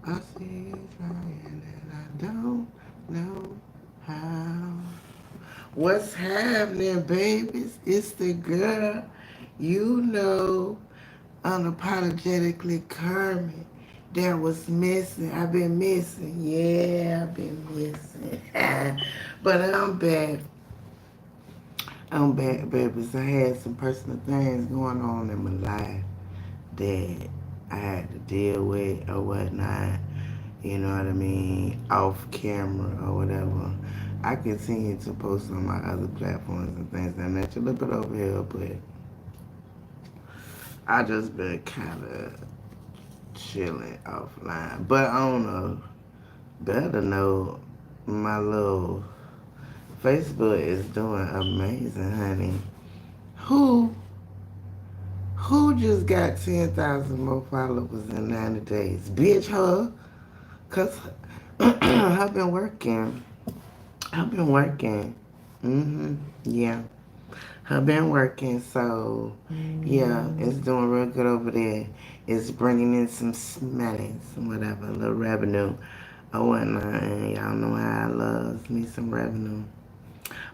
I see you trying and I don't know how. What's happening, babies? It's the girl you know, unapologetically Kermit. That was missing. I've been missing. Yeah, I've been missing. But I'm back. I'm back, babies. I had some personal things going on in my life that I had to deal with or whatnot. You know what I mean? Off camera or whatever. I continue to post on my other platforms and things like that. A little bit over here, but I just been kind of chilling offline. But on a better note, my little Facebook is doing amazing, honey. Who who just got 10,000 more followers in 90 days? Bitch, her. Cause I've been working. I've been working. Yeah. I've been working, so yeah, it's doing real good over there. It's bringing in some smellies, whatever, a little revenue or whatnot. And y'all know how I love me some revenue.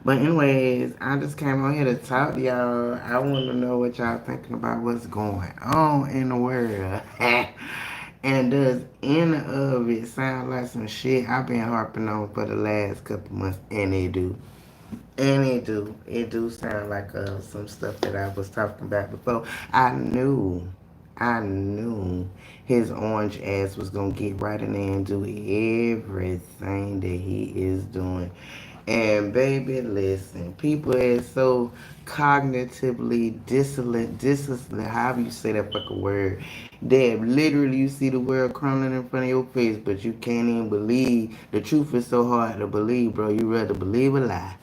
But anyways, I just came on here to talk to y'all. I want to know what y'all thinking about what's going on in the world. And does any of it sound like some shit I've been harping on for the last couple months? And it do. And it do. It do sound like some stuff that I was talking about before. I knew his orange ass was gonna get right in there and do everything that he is doing. And baby, listen, people is so cognitively dissonant, however you say that fucking word, that literally you see the world crumbling in front of your face, but you can't even believe. The truth is so hard to believe, bro. You rather believe a lie.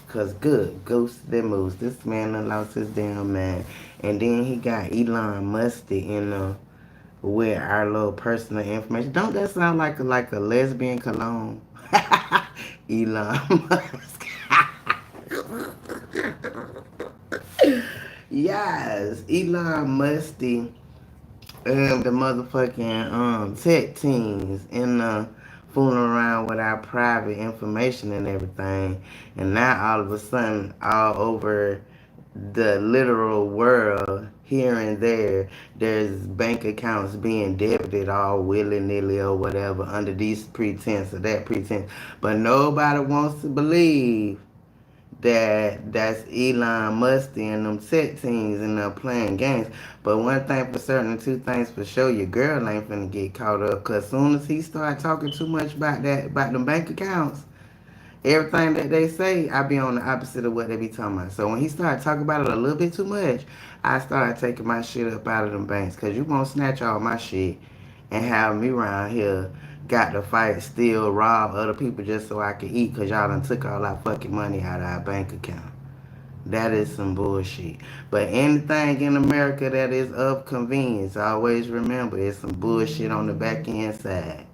Cause good, ghost that moves. This man done lost his damn man. And then he got Elon Musty in with our little personal information. Don't that sound like a lesbian cologne? Elon Musk. Yes, Elon Musty, the motherfucking tech teams in fooling around with our private information and everything. And now all of a sudden, all over the literal world, here and there, there's bank accounts being debited all willy nilly or whatever under these pretense or that pretense. But nobody wants to believe that's Elon Musk and them tech teams and them playing games. But one thing for certain, two things for sure, your girl ain't finna get caught up. Cause soon as he start talking too much about them bank accounts, everything that they say, I be on the opposite of what they be talking about. So when he started talking about it a little bit too much, I started taking my shit up out of them banks. Cause you won't snatch all my shit and have me around here got to fight, steal, rob other people just so I can eat. Cause y'all done took all our fucking money out of our bank account. That is some bullshit. But anything in America that is of convenience, always remember it's some bullshit on the back end side.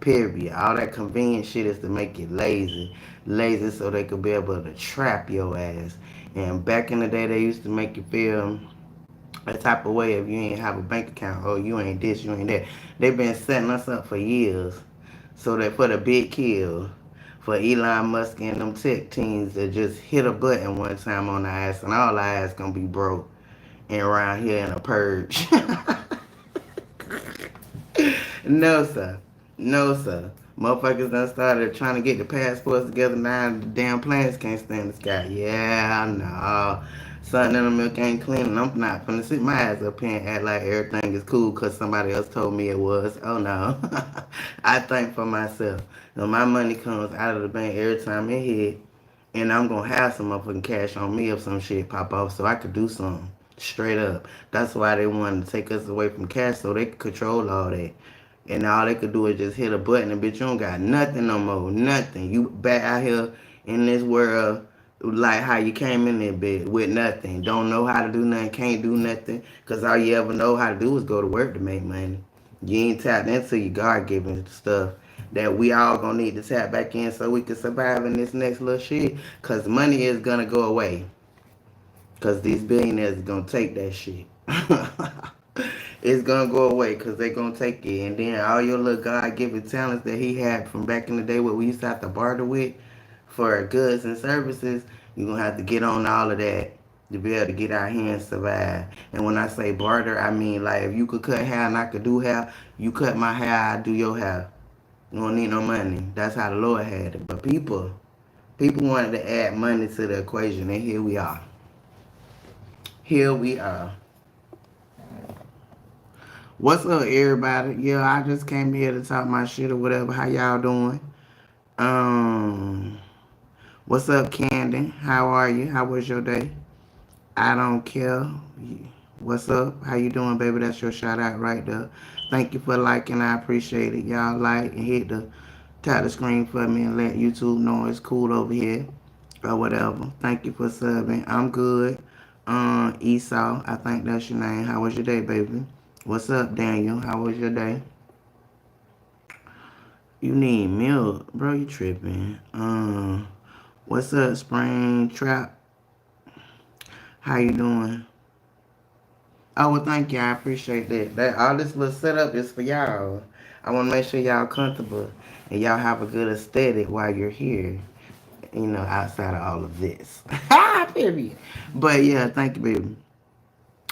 Period. All that convenient shit is to make you lazy. Lazy so they could be able to trap your ass. And back in the day, they used to make you feel a type of way if you ain't have a bank account. Oh, you ain't this, you ain't that. They've been setting us up for years. So that for the big kill, for Elon Musk and them tech teams to just hit a button one time on the ass and all our ass gonna be broke and around here in a purge. No, sir. No, sir. Motherfuckers done started trying to get the passports together now. The damn planes can't stand the sky. Yeah, no. Something in the milk ain't clean, and I'm not finna sit my ass up here and act like everything is cool because somebody else told me it was. Oh no. I think for myself. When my money comes out of the bank every time it hit, and I'm gonna have some motherfucking cash on me if some shit pop off so I could do something. Straight up. That's why they wanted to take us away from cash so they could control all that. And all they could do is just hit a button and bitch, you don't got nothing no more. Nothing. You back out here in this world like how you came in there, bitch, with nothing. Don't know how to do nothing, can't do nothing. Because all you ever know how to do is go to work to make money. You ain't tapped into your God given stuff that we all gonna need to tap back in so we can survive in this next little shit. Because money is gonna go away. Because these billionaires are gonna take that shit. it's gonna go away because they're gonna take it. And then all your little God given talents that he had from back in the day, what we used to have to barter with for goods and services, you're gonna have to get on all of that to be able to get out here and survive. And when I say barter, I mean like if you could cut hair and I could do hair, you cut my hair, I do your hair. You don't need no money. That's how the Lord had it. But people wanted to add money to the equation, and here we are. Here we are. What's up, everybody? Yeah, I just came here to talk my shit or whatever. How y'all doing? Um, what's up, Candy? How are you? How was your day? I don't care. What's up? How you doing, baby? That's your shout out right there. Thank you for liking. I appreciate it. Y'all like and hit the tap the screen for me and let YouTube know it's cool over here or whatever. Thank you for subbing. I'm good. Esau, I think that's your name. How was your day, baby? What's up, Daniel? How was your day? You need milk, bro. You tripping? What's up, Spring Trap? How you doing? Oh, well, thank you. I appreciate that. That all this little setup is for y'all. I want to make sure y'all comfortable and y'all have a good aesthetic while you're here. You know, outside of all of this. Period. But yeah, thank you, baby.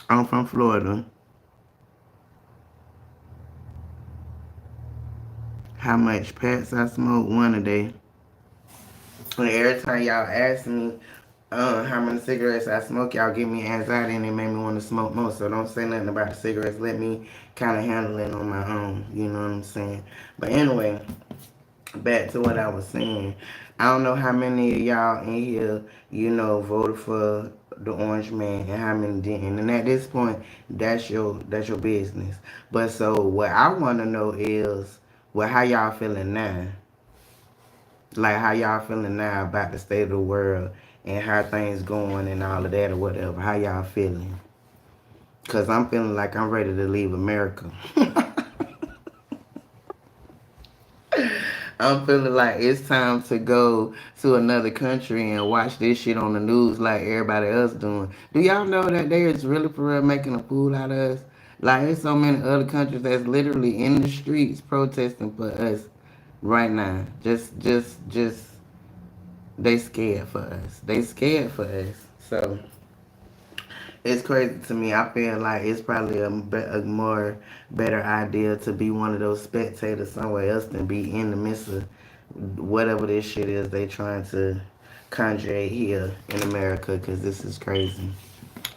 I'm from Florida. How much pets I smoke? One a day. And every time y'all ask me how many cigarettes I smoke, y'all give me anxiety and it made me want to smoke more. So don't say nothing about the cigarettes. Let me kind of handle it on my own. You know what I'm saying? But anyway, back to what I was saying. I don't know how many of y'all in here, you know, voted for the Orange Man and how many didn't. And at this point, that's your business. But so what I want to know is, well, how y'all feeling now? Like how y'all feeling now about the state of the world and how things going and all of that or whatever. How y'all feeling? Cause I'm feeling like I'm ready to leave America. I'm feeling like it's time to go to another country and watch this shit on the news like everybody else doing. Do y'all know that they is really for real making a fool out of us? Like there's so many other countries that's literally in the streets protesting for us right now. Just they scared for us. They scared for us. So it's crazy to me. I feel like it's probably a more better idea to be one of those spectators somewhere else than be in the midst of whatever this shit is they trying to conjure here in America because this is crazy.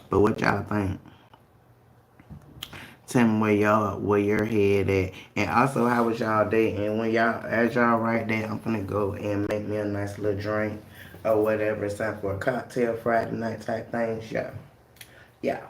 But what y'all think? Tell me where your head at, and also how was y'all day? And when y'all as y'all right there, I'm gonna go and make me a nice little drink or whatever. It's time for a cocktail Friday night type thing. Yeah, yeah.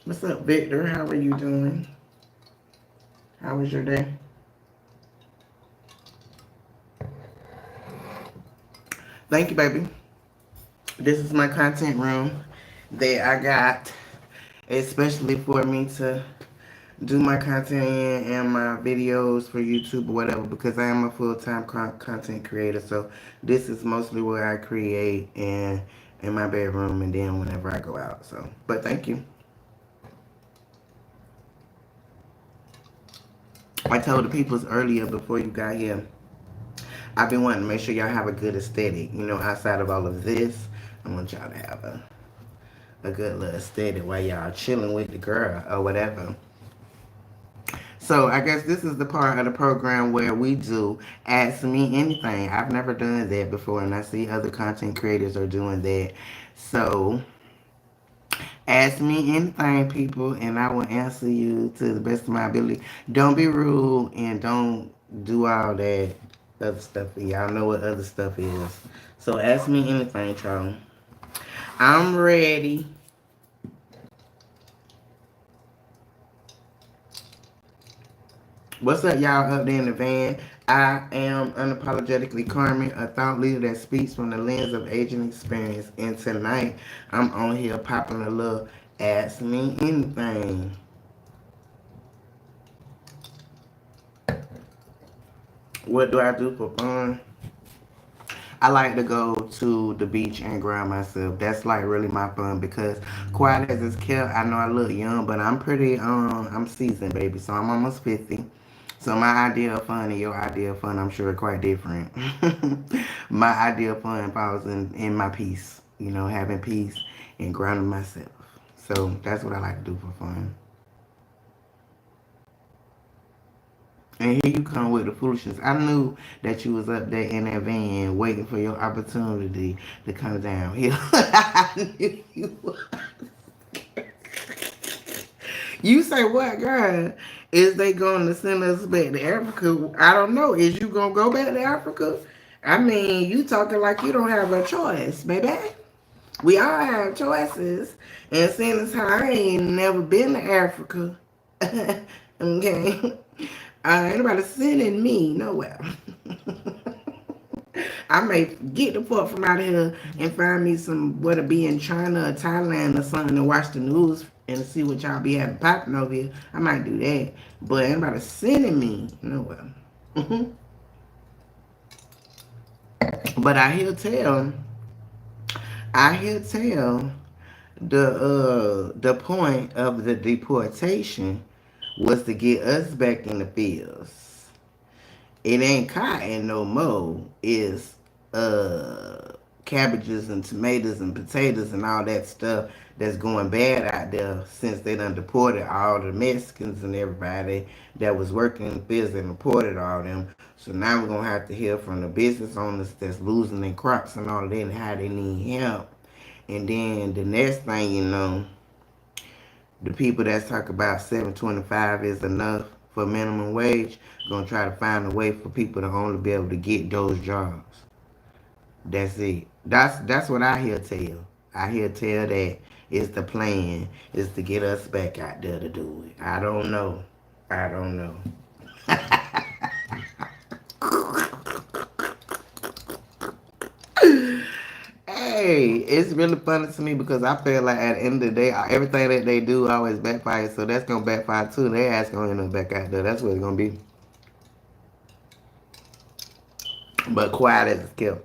What's up, Victor? How are you doing? How was your day? Thank you, baby. This is my content room that I got. especially for me to do my content and my videos for YouTube or whatever, because I am a full-time content creator. So this is mostly where I create and in my bedroom and then whenever I go out. So, but thank you. I told the peoples earlier before you got here, I've been wanting to make sure y'all have a good aesthetic. You know, outside of all of this, I want y'all to have a good little aesthetic while y'all chilling with the girl or whatever. So I guess this is the part of the program where we do Ask Me Anything. I've never done that before, and I see other content creators are doing that. So ask me anything, people, and I will answer you to the best of my ability. Don't be rude and don't do all that other stuff. Y'all know what other stuff is. So ask me anything, y'all. I'm ready. What's up, y'all up there in the van? I am unapologetically Carmen, a thought leader that speaks from the lens of aging experience. And tonight, I'm on here popping a little Ask Me Anything. What do I do for fun? I like to go to the beach and ground myself. That's like really my fun because quiet as it's kept, I know I look young, but I'm pretty I'm seasoned, baby. So I'm almost 50. So my idea of fun and your idea of fun, I'm sure, are quite different. My idea of fun falls in my peace, you know, having peace and grounding myself. So that's what I like to do for fun. And here you come with the foolishness. I knew that you was up there in that van waiting for your opportunity to come down here. I knew you was. You say what, girl? Is they going to send us back to Africa? I don't know. Is you going to go back to Africa? I mean, you talking like you don't have a choice, baby. We all have choices. And seeing as how I ain't never been to Africa, okay, ain't nobody sending me nowhere. I may get the fuck from out of here and find me some where to be in China or Thailand or something and watch the news and see what y'all be having popping over here. I might do that. But ain't nobody sending me nowhere. But I hear tell the point of the deportation was to get us back in the fields. It ain't cotton no more. It's cabbages and tomatoes and potatoes and all that stuff that's going bad out there since they done deported all the Mexicans and everybody that was working in the fields. They deported all them. So now we're gonna have to hear from the business owners that's losing their crops and all that and how they need help. And then the next thing you know, the people that talk about 7.25 is enough for minimum wage gonna try to find a way for people to only be able to get those jobs. That's it. That's what I hear tell. I hear tell that is the plan is to get us back out there to do it. I don't know. I don't know. Hey, it's really funny to me because I feel like at the end of the day, everything that they do always backfires. So that's gonna backfire too. Their ass gonna end up back out there. That's what it's gonna be. But quiet as it's kept.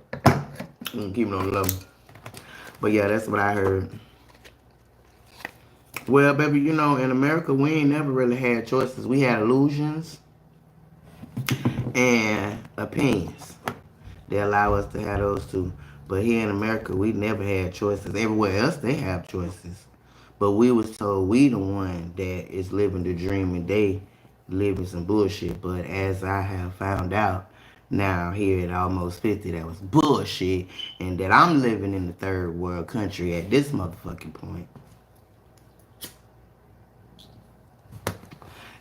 Keep it on the low. But yeah, that's what I heard. Well, baby, you know, in America, we ain't never really had choices. We had illusions and opinions. They allow us to have those two. But here in America, we never had choices. Everywhere else, they have choices. But we was told we the one that is living the dream and they living some bullshit. But as I have found out now here at almost 50, that was bullshit. And that I'm living in the third world country at this motherfucking point.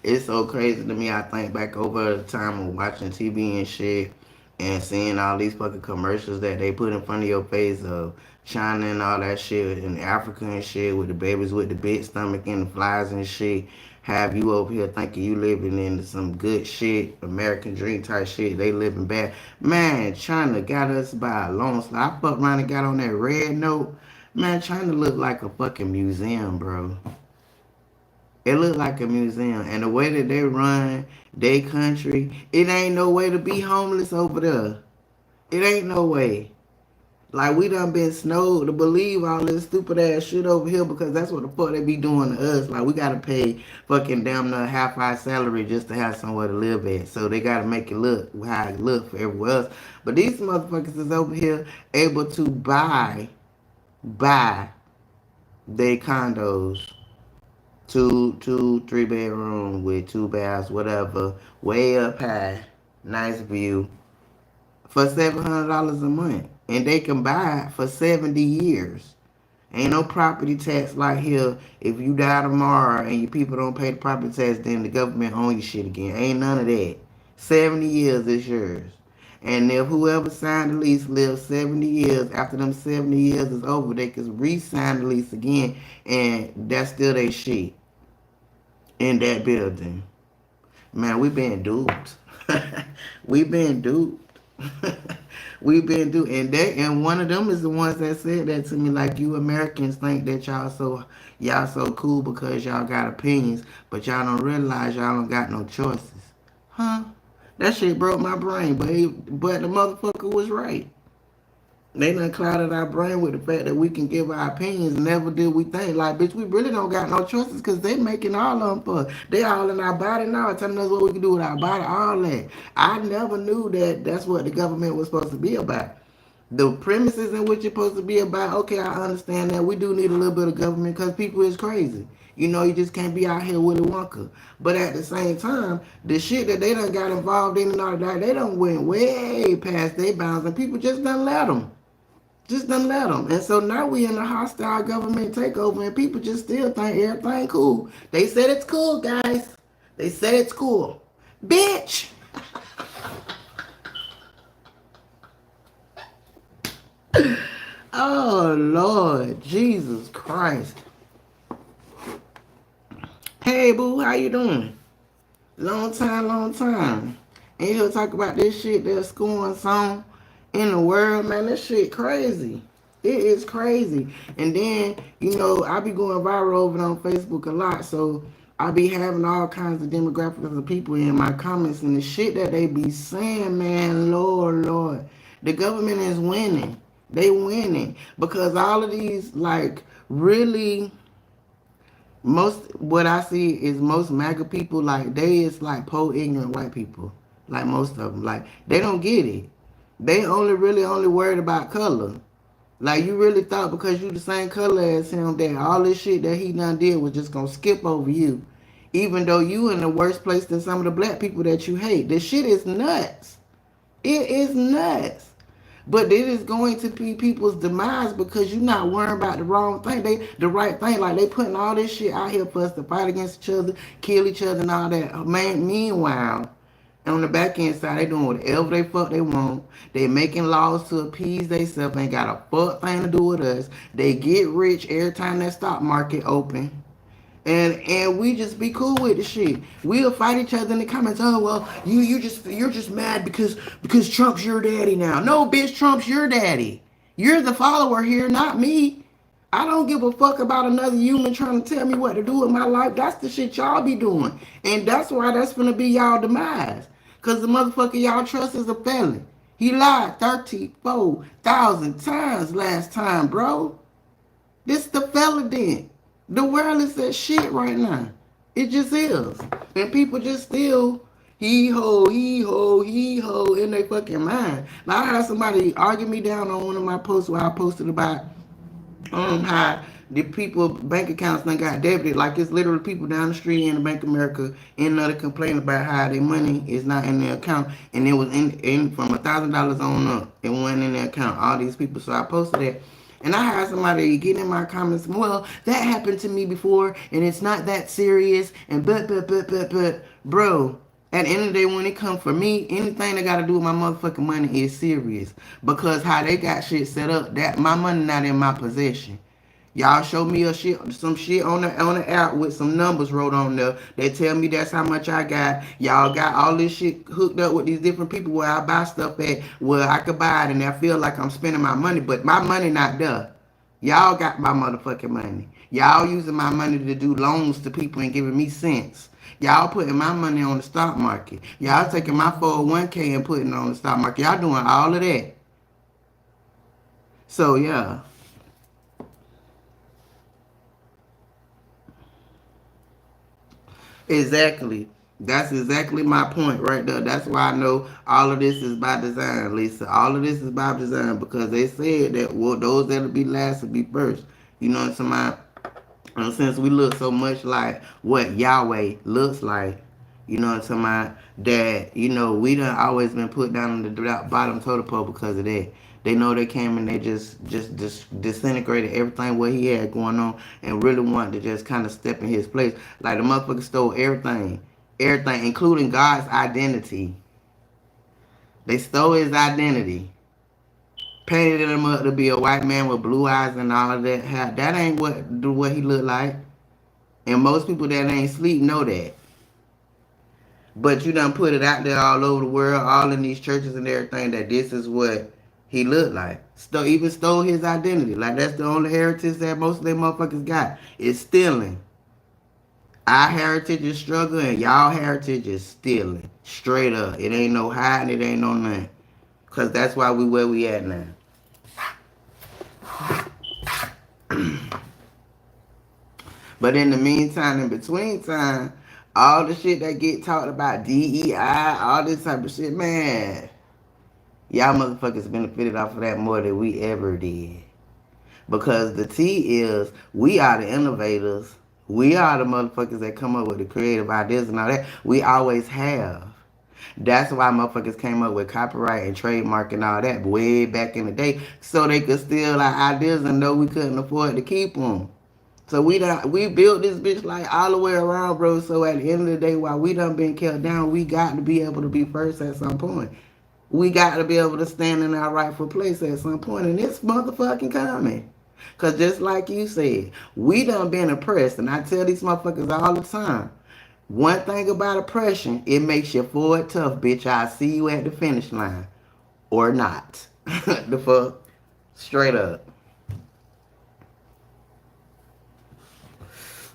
It's so crazy to me. I think back over the time of watching TV and shit and seeing all these fucking commercials that they put in front of your face of China and all that shit and Africa and shit with the babies with the big stomach and the flies and shit. Have you over here thinking you living in some good shit, American dream type shit, they living bad. Man, China got us by a long slide. I fucked around and got on that red note. Man, China look like a fucking museum, bro. It look like a museum. And the way that they run their country, it ain't no way to be homeless over there. It ain't no way. Like, we done been snowed to believe all this stupid ass shit over here because that's what the fuck they be doing to us. Like, we gotta pay fucking damn near half our salary just to have somewhere to live at. So they gotta make it look how it look for everywhere else. But these motherfuckers is over here able to buy their condos, two, 3 bedroom with 2 baths, whatever, way up high, nice view, for $700 a month, and they can buy it for 70 years. Ain't no property tax like here. If you die tomorrow and your people don't pay the property tax, then the government own your shit again. Ain't none of that. 70 years is yours. And if whoever signed the lease lives 70 years, after them 70 years is over, they can re-sign the lease again, and that's still their shit in that building. Man, we been duped. we been duped. we been duped. And one of them is the ones that said that to me, like, you Americans think that y'all so cool because y'all got opinions, but y'all don't realize y'all don't got no choices. Huh? That shit broke my brain, but the motherfucker was right. They done clouded our brain with the fact that we can give our opinions. Never did we think, like, bitch, we really don't got no choices because they making all of them for us. They all in our body now, telling us what we can do with our body, all that. I never knew that that's what the government was supposed to be about. The premises in which it's supposed to be about, okay, I understand that. We do need a little bit of government because people is crazy. You just can't be out here Willy Wonka. But at the same time, the shit that they done got involved in and all that, they done went way past their bounds and people just done let them. Just done let them. And so now we in a hostile government takeover and people just still think everything cool. They said it's cool, guys. They said it's cool. Bitch! Oh, Lord. Jesus Christ. Hey, boo, how you doing? Long time, long time. And he'll talk about this shit that's going on in the world, man. This shit crazy. It is crazy. And then, I be going viral over on Facebook a lot, so I be having all kinds of demographics of people in my comments, and the shit that they be saying, man, Lord. The government is winning. They winning. Because all of these, like, really, what I see is most MAGA people, like, they is like poor ignorant white people. Like, most of them. Like, they don't get it. They only worried about color. Like, you really thought because you the same color as him that all this shit that he done did was just gonna skip over you. Even though you in the worst place than some of the black people that you hate. This shit is nuts. It is nuts. But it is going to be people's demise because you're not worrying about the wrong thing. The right thing. Like, they putting all this shit out here for us to fight against each other, kill each other and all that. Man, meanwhile, on the back end side, they doing whatever they fuck they want. They making laws to appease themselves. Ain't got a fuck thing to do with us. They get rich every time that stock market open. And we just be cool with the shit. We'll fight each other in the comments. Oh well, you're just mad because Trump's your daddy now. No, bitch, Trump's your daddy. You're the follower here, not me. I don't give a fuck about another human trying to tell me what to do with my life. That's the shit y'all be doing. And that's why that's gonna be y'all demise. Cause the motherfucker y'all trust is a felon. He lied 34,000 times last time, bro. This the fella then. The world is that shit right now. It just is. And people just still hee-ho in their fucking mind. Now, I had somebody argue me down on one of my posts where I posted about how the people bank accounts done got debited. Like, it's literally people down the street in the Bank of America in another complaint about how their money is not in their account, and it was in from $1,000 on up. It wasn't in their account. All these people. So I posted that. And I had somebody get in my comments, well, that happened to me before, and it's not that serious, and but, bro, at the end of the day, when it comes for me, anything that got to do with my motherfucking money is serious. Because how they got shit set up, that my money not in my possession. Y'all show me some shit on the app with some numbers wrote on there. They tell me that's how much I got. Y'all got all this shit hooked up with these different people where I buy stuff at, where I could buy it and I feel like I'm spending my money, but my money not there. Y'all got my motherfucking money. Y'all using my money to do loans to people and giving me cents. Y'all putting my money on the stock market. Y'all taking my 401k and putting it on the stock market. Y'all doing all of that. So yeah, exactly. That's exactly my point right there. That's why I know all of this is by design, Lisa. All of this is by design because they said that well, those that'll be last will be first. You know what I'm saying? And since we look so much like what Yahweh looks like, you know what I'm talking about, that, you know, we done always been put down on the bottom totem pole because of that. They know they came and they just disintegrated everything what he had going on and really wanted to just kind of step in his place. Like the motherfucker stole everything. Everything, including God's identity. They stole his identity. Painted him up to be a white man with blue eyes and all of that. That ain't what he looked like. And most people that ain't sleep know that. But you done put it out there all over the world, all in these churches and everything, that this is what he looked like. Even stole his identity. Like that's the only heritage that most of them motherfuckers got. It's stealing. Our heritage is struggle and y'all heritage is stealing. Straight up. It ain't no hiding, it ain't no nothing. Cause that's why we where we at now. But in the meantime, in between time, all the shit that get talked about DEI, all this type of shit, man, y'all motherfuckers benefited off of that more than we ever did. Because the T is, we are the innovators. We are the motherfuckers that come up with the creative ideas and all that. We always have. That's why motherfuckers came up with copyright and trademark and all that way back in the day, so they could steal our ideas and know we couldn't afford to keep them. So we built this bitch like all the way around, bro. So at the end of the day, while we done been kept down, we got to be able to be first at some point. We got to be able to stand in our rightful place at some point, and it's motherfucking coming. Cause just like you said, we done been oppressed, and I tell these motherfuckers all the time. One thing about oppression, it makes you forward tough, bitch. I see you at the finish line, or not. The fuck, straight up.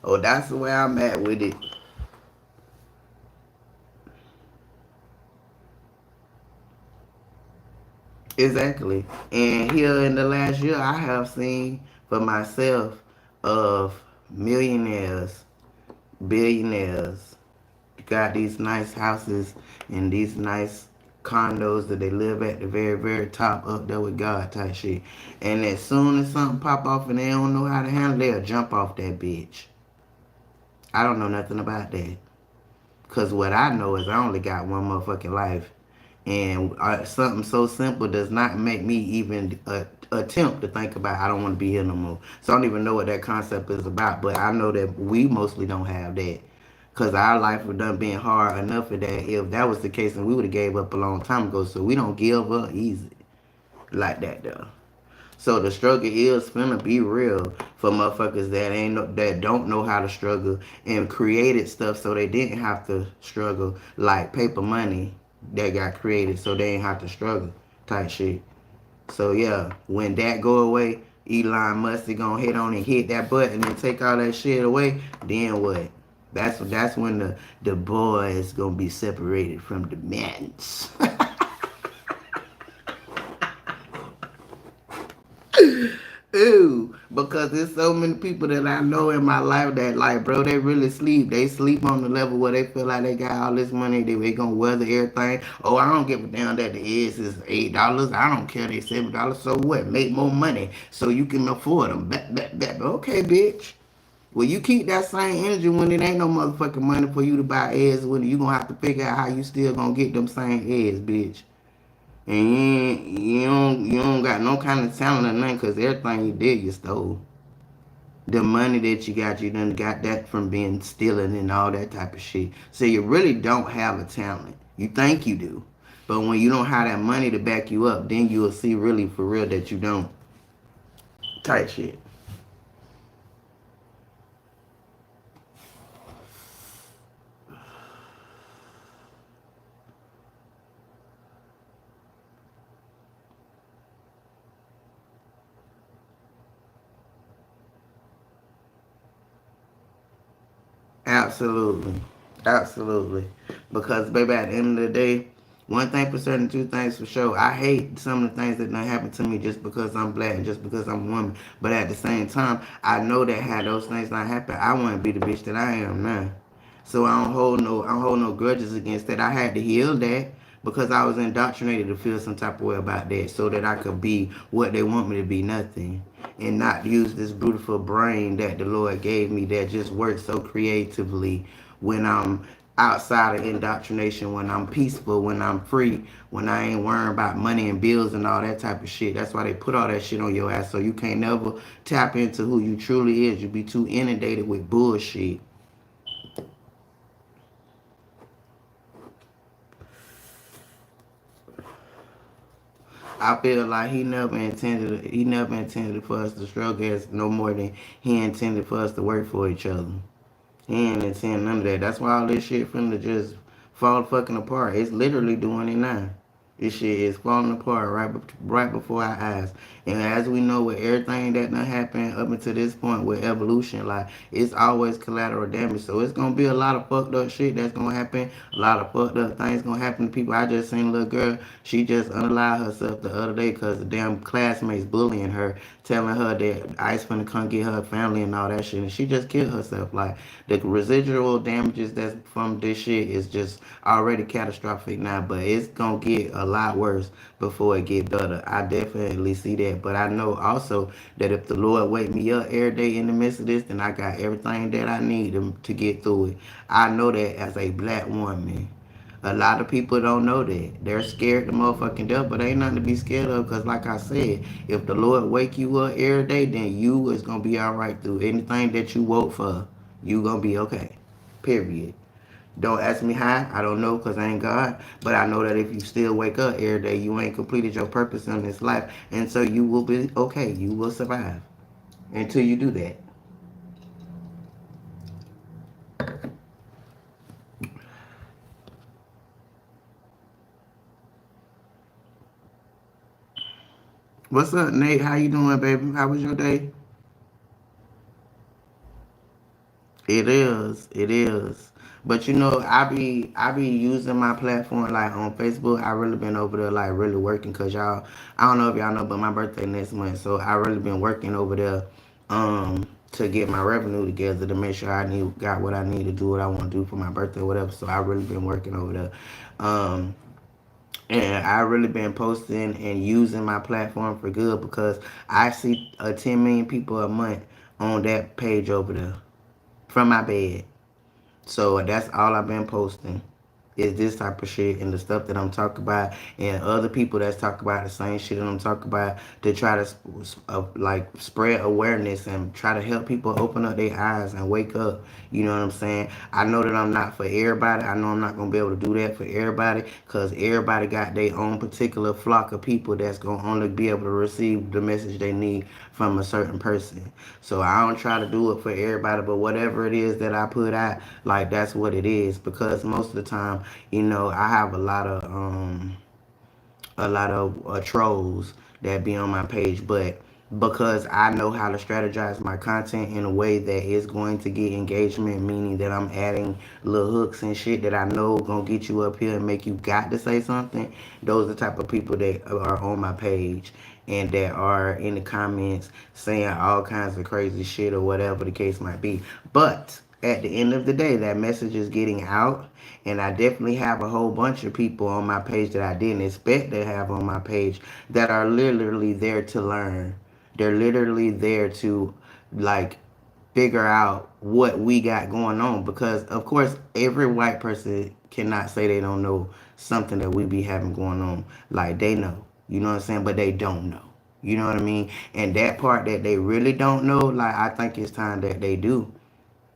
Oh, that's the way I'm at with it. Exactly. And here in the last year, I have seen for myself of millionaires, billionaires, got these nice houses and these nice condos that they live at the very, very top up there with God type shit. And as soon as something pop off and they don't know how to handle it, they'll jump off that bitch. I don't know nothing about that. Because what I know is I only got one motherfucking life. And something so simple does not make me even attempt to think about I don't want to be here no more. So I don't even know what that concept is about. But I know that we mostly don't have that. Because our life would done been hard enough for that. If that was the case, then we would have gave up a long time ago. So we don't give up easy like that though. So the struggle is finna be real for motherfuckers that don't know how to struggle and created stuff so they didn't have to struggle, like paper money that got created so they ain't have to struggle type shit. So yeah, when that go away, Elon Musk is gonna hit on and hit that button and take all that shit away. Then what? That's when the boys gonna be separated from the men. Ew, because there's so many people that I know in my life that like, bro, they really sleep. They sleep on the level where they feel like they got all this money, they gonna weather everything. Oh, I don't give a damn that the eggs is $8. I don't care they $7. So what? Make more money so you can afford them. Okay, bitch. Well, you keep that same energy when it ain't no motherfucking money for you to buy eggs. When you gonna have to figure out how you still gonna get them same eggs, bitch. And you don't got no kind of talent or nothing because everything you did, you stole. The money that you done got that from being stealing and all that type of shit. So you really don't have a talent. You think you do. But when you don't have that money to back you up, then you'll see really for real that you don't. Type shit. Absolutely. Absolutely. Because, baby, at the end of the day, one thing for certain, two things for sure. I hate some of the things that done happen to me just because I'm black and just because I'm a woman. But at the same time, I know that had those things not happen, I wouldn't be the bitch that I am now. So I don't hold no grudges against that. I had to heal that because I was indoctrinated to feel some type of way about that so that I could be what they want me to be, nothing. And not use this beautiful brain that the Lord gave me that just works so creatively when I'm outside of indoctrination, when I'm peaceful, when I'm free, when I ain't worrying about money and bills and all that type of shit. That's why they put all that shit on your ass so you can't never tap into who you truly is. You be too inundated with bullshit. I feel like he never intended for us to struggle as no more than he intended for us to work for each other. He ain't intend none of that. That's why all this shit finna just fall fucking apart. It's literally doing it now. This shit is falling apart right before our eyes. And as we know, with everything that done happened up until this point with evolution, like it's always collateral damage. So it's gonna be a lot of fucked up shit that's gonna happen. A lot of fucked up things gonna happen to people. I just seen a little girl. She just unalived herself the other day because the damn classmates bullying her, telling her that ICE finna come get her family and all that shit. And she just killed herself. Like the residual damages that's from this shit is just already catastrophic now, but it's gonna get a lot worse before it get better. I definitely see that, but I know also that if the Lord wake me up every day in the midst of this, then I got everything that I need to get through it. I know that as a black woman. A lot of people don't know that. They're scared to motherfucking death, but ain't nothing to be scared of because, like I said, if the Lord wake you up every day, then you is going to be all right through anything that you woke for. You going to be okay. Period. Don't ask me how. I don't know because I ain't God. But I know that if you still wake up every day, you ain't completed your purpose in this life. And so you will be okay. You will survive until you do that. What's up, Nate? How you doing, baby? How was your day? It is. It is. But you know, I be using my platform like on Facebook. I really been over there like really working because y'all. I don't know if y'all know, but my birthday next month, so I really been working over there, to get my revenue together to make sure got what I need to do what I want to do for my birthday, or whatever. So I really been working over there, um, and I really been posting and using my platform for good because I see 10 million people a month on that page over there from my bed. So that's all I've been posting is this type of shit and the stuff that I'm talking about and other people that's talking about the same shit that I'm talking about to try to like spread awareness and try to help people open up their eyes and wake up. You know what I'm saying? I know that I'm not for everybody. I know I'm not gonna be able to do that for everybody because everybody got their own particular flock of people that's gonna only be able to receive the message they need from a certain person. So I don't try to do it for everybody, but whatever it is that I put out, like that's what it is. Because most of the time, I have a lot of trolls that be on my page, but because I know how to strategize my content in a way that is going to get engagement, meaning that I'm adding little hooks and shit that I know gonna get you up here and make you got to say something. Those are the type of people that are on my page and that are in the comments saying all kinds of crazy shit or whatever the case might be. But at the end of the day, that message is getting out, and I definitely have a whole bunch of people on my page that I didn't expect to have on my page that are literally there to learn. They're literally there to like figure out what we got going on because of course every white person cannot say they don't know something that we be having going on. Like they know. You know what I'm saying? But they don't know. You know what I mean? And that part that they really don't know, like I think it's time that they do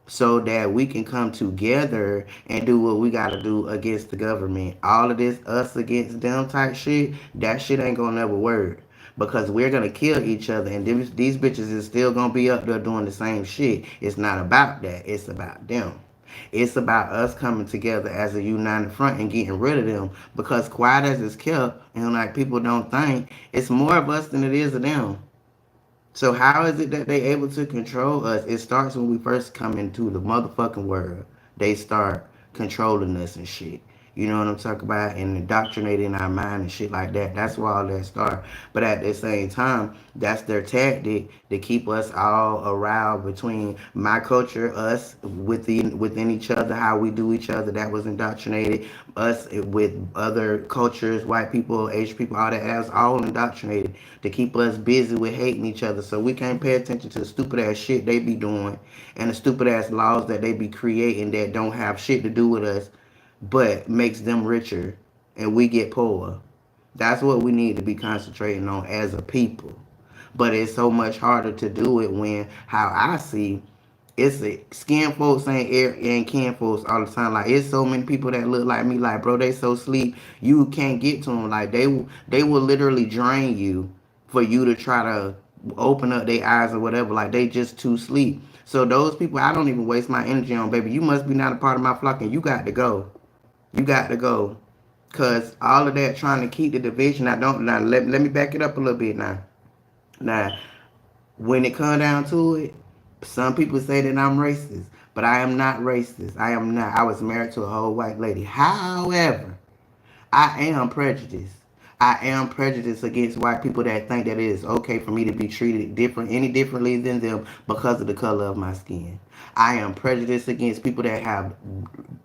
so that we can come together and do what we gotta do against the government. All of this us against them type shit, that shit ain't gonna never work. Because we're gonna kill each other and these bitches is still gonna be up there doing the same shit. It's not about that, it's about them. It's about us coming together as a united front and getting rid of them. Because quiet as it's kept, and like people don't think, it's more of us than it is of them. So how is it that they able to control us? It starts when we first come into the motherfucking world. they start controlling us and shit. You know what I'm talking about? And indoctrinating our mind and shit like that. That's where all that start. But at the same time, that's their tactic to keep us all around between my culture, us within each other, how we do each other. That was indoctrinated. Us with other cultures, white people, Asian people, all that. That was all indoctrinated to keep us busy with hating each other. So we can't pay attention to the stupid ass shit they be doing and the stupid ass laws that they be creating that don't have shit to do with us but makes them richer and we get poor. That's what we need to be concentrating on as a people. But it's so much harder to do it when, how I see, it's a, skin folks ain't kin folks all the time. Like it's so many people that look like me. Like bro, they so sleep you can't get to them. Like they will literally drain you for you to try to open up their eyes or whatever. Like they just too sleep. So those people, I don't even waste my energy on. Baby, you must be not a part of my flock, and you got to go. You got to go. Cause all of that trying to keep the division, I don't now let me back it up a little bit now. Now, when it come down to it, some people say that I'm racist, but I am not racist. I am not. I was married to a whole white lady. However, I am prejudiced. I am prejudiced against white people that think that it is okay for me to be treated different, any differently than them because of the color of my skin. I am prejudiced against people that have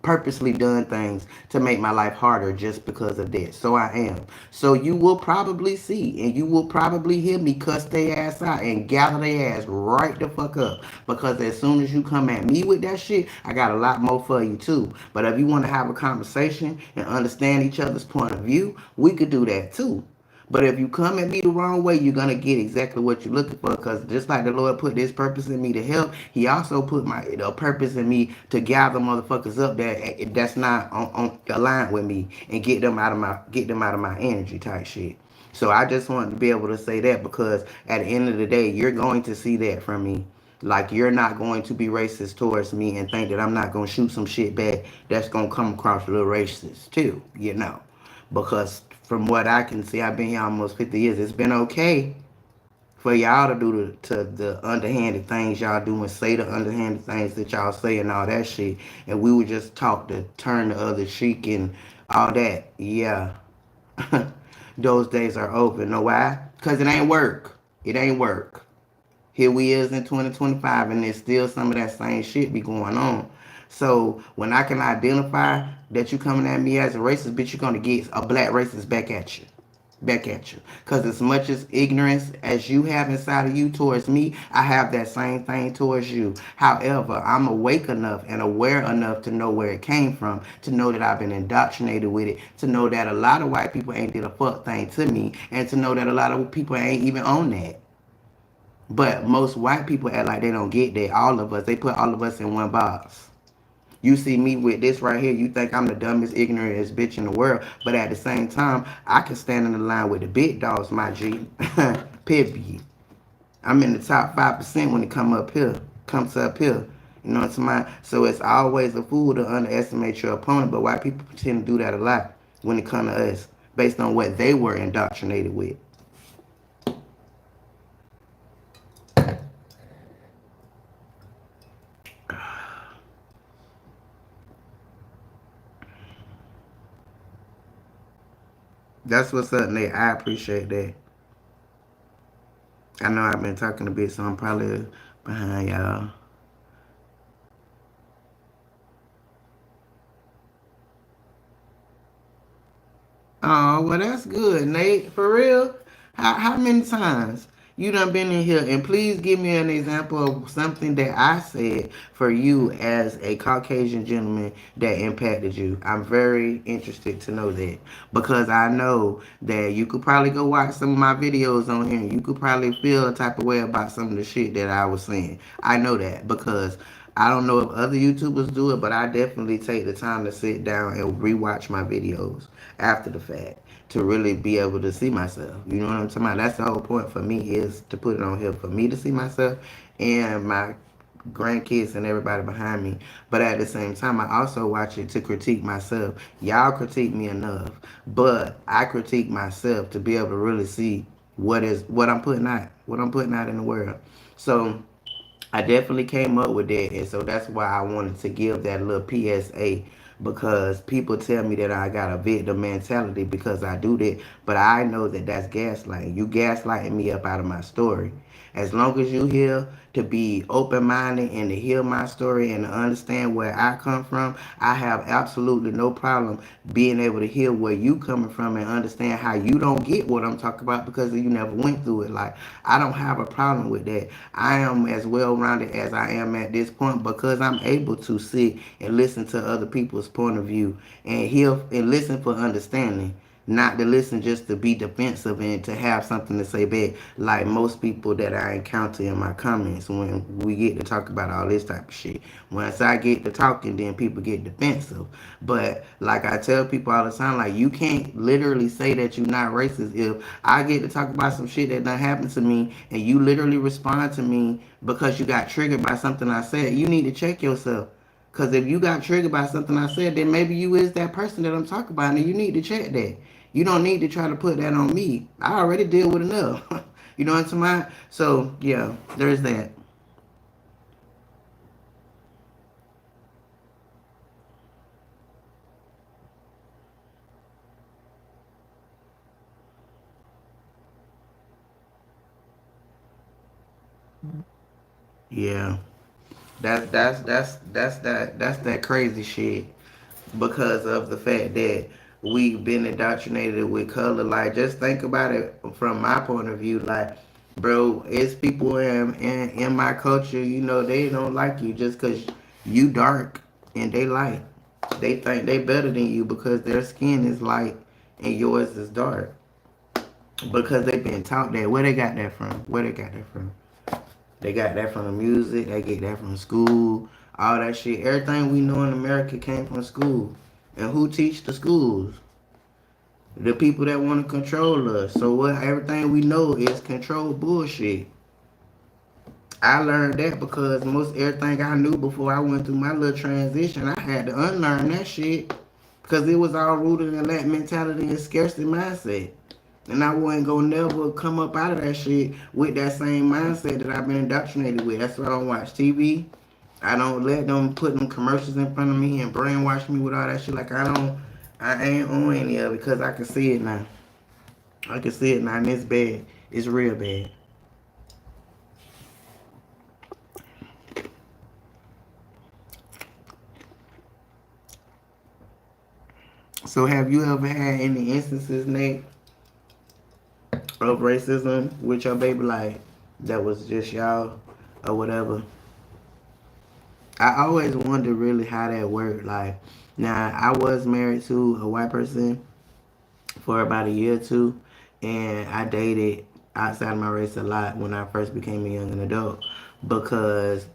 purposely done things to make my life harder just because of that. So I am. So you will probably see and you will probably hear me cuss their ass out and gather their ass right the fuck up. Because as soon as you come at me with that shit, I got a lot more for you too. But if you want to have a conversation and understand each other's point of view, we could do that too. But if you come at me the wrong way, you're gonna get exactly what you're looking for. Because just like the Lord put this purpose in me to help, He also put my purpose in me to gather motherfuckers up that's not on aligned with me and get them out of my energy type shit. So I just wanted to be able to say that because at the end of the day, you're going to see that from me. Like you're not going to be racist towards me and think that I'm not gonna shoot some shit back that's gonna come across a little racist too, you know. Because from what I can see, I've been here almost 50 years. It's been okay for y'all to do the underhanded things y'all do and say the underhanded things that y'all say and all that shit. And we would just talk to turn the other cheek and all that. Yeah. Those days are over. Know why? Because it ain't work. It ain't work. Here we is in 2025 and there's still some of that same shit be going on. So when I can identify that you coming at me as a racist, bitch, you're gonna get a black racist back at you. Back at you. Because as much as ignorance as you have inside of you towards me, I have that same thing towards you. However, I'm awake enough and aware enough to know where it came from, to know that I've been indoctrinated with it, to know that a lot of white people ain't did a fuck thing to me, and to know that a lot of people ain't even on that. But most white people act like they don't get that. All of us, they put all of us in one box. You see me with this right here, you think I'm the dumbest, ignorantest bitch in the world. But at the same time, I can stand in the line with the big dogs, my G. Period. I'm in the top 5% when it comes up here. You know what I'm saying? So it's always a fool to underestimate your opponent, but white people tend to do that a lot when it comes to us, based on what they were indoctrinated with. That's what's up, Nate. I appreciate that. I know I've been talking a bit, so I'm probably behind y'all. Oh, well, that's good, Nate. For real? How many times you done been in here? And please give me an example of something that I said for you as a Caucasian gentleman that impacted you. I'm very interested to know that because I know that you could probably go watch some of my videos on here and you could probably feel a type of way about some of the shit that I was saying. I know that because I don't know if other YouTubers do it, but I definitely take the time to sit down and rewatch my videos after the fact to really be able to see myself. You know what I'm talking about? That's the whole point for me is to put it on here for me to see myself and my grandkids and everybody behind me. But at the same time, I also watch it to critique myself. Y'all critique me enough, but I critique myself to be able to really see what I'm putting out in the world. So I definitely came up with that, and so that's why I wanted to give that little PSA, because people tell me that I got a victim mentality because I do that, but I know that that's gaslighting. You gaslighting me up out of my story. As long as you here to be open minded and to hear my story and to understand where I come from, I have absolutely no problem being able to hear where you coming from and understand how you don't get what I'm talking about because you never went through it. Like, I don't have a problem with that. I am as well rounded as I am at this point because I'm able to sit and listen to other people's point of view and hear and listen for understanding, not to listen just to be defensive and to have something to say back, like most people that I encounter in my comments when we get to talk about all this type of shit. Once I get to talking, then people get defensive. But like I tell people all the time, like, you can't literally say that you're not racist if I get to talk about some shit that done happened to me and you literally respond to me because you got triggered by something I said. You need to check yourself. Because if you got triggered by something I said, then maybe you is that person that I'm talking about, and you need to check that. You don't need to try to put that on me. I already deal with enough. You know what I'm saying? So, yeah, there's that. Yeah. That's that crazy shit because of the fact that we've been indoctrinated with color. Like, just think about it from my point of view. Like, bro, it's people in my culture, they don't like you just because you dark and they light. They think they better than you because their skin is light and yours is dark. Because they've been taught that. Where they got that from? Where they got that from? They got that from the music. They get that from school. All that shit. Everything we know in America came from school. And who teach the schools? The people that want to control us. So what? Everything we know is control bullshit. I learned that because most everything I knew before I went through my little transition, I had to unlearn that shit because it was all rooted in that mentality and scarcity mindset. And I wasn't gonna never come up out of that shit with that same mindset that I've been indoctrinated with. That's why I don't watch TV. I don't let them put them commercials in front of me and brainwash me with all that shit. Like, I ain't on any of it because I can see it now. I can see it now, and it's bad. It's real bad. So, have you ever had any instances, Nate, of racism with your baby, like that was just y'all or whatever? I always wondered really how that worked. Like, now I was married to a white person for about a year or two, and I dated outside of my race a lot when I first became a young adult because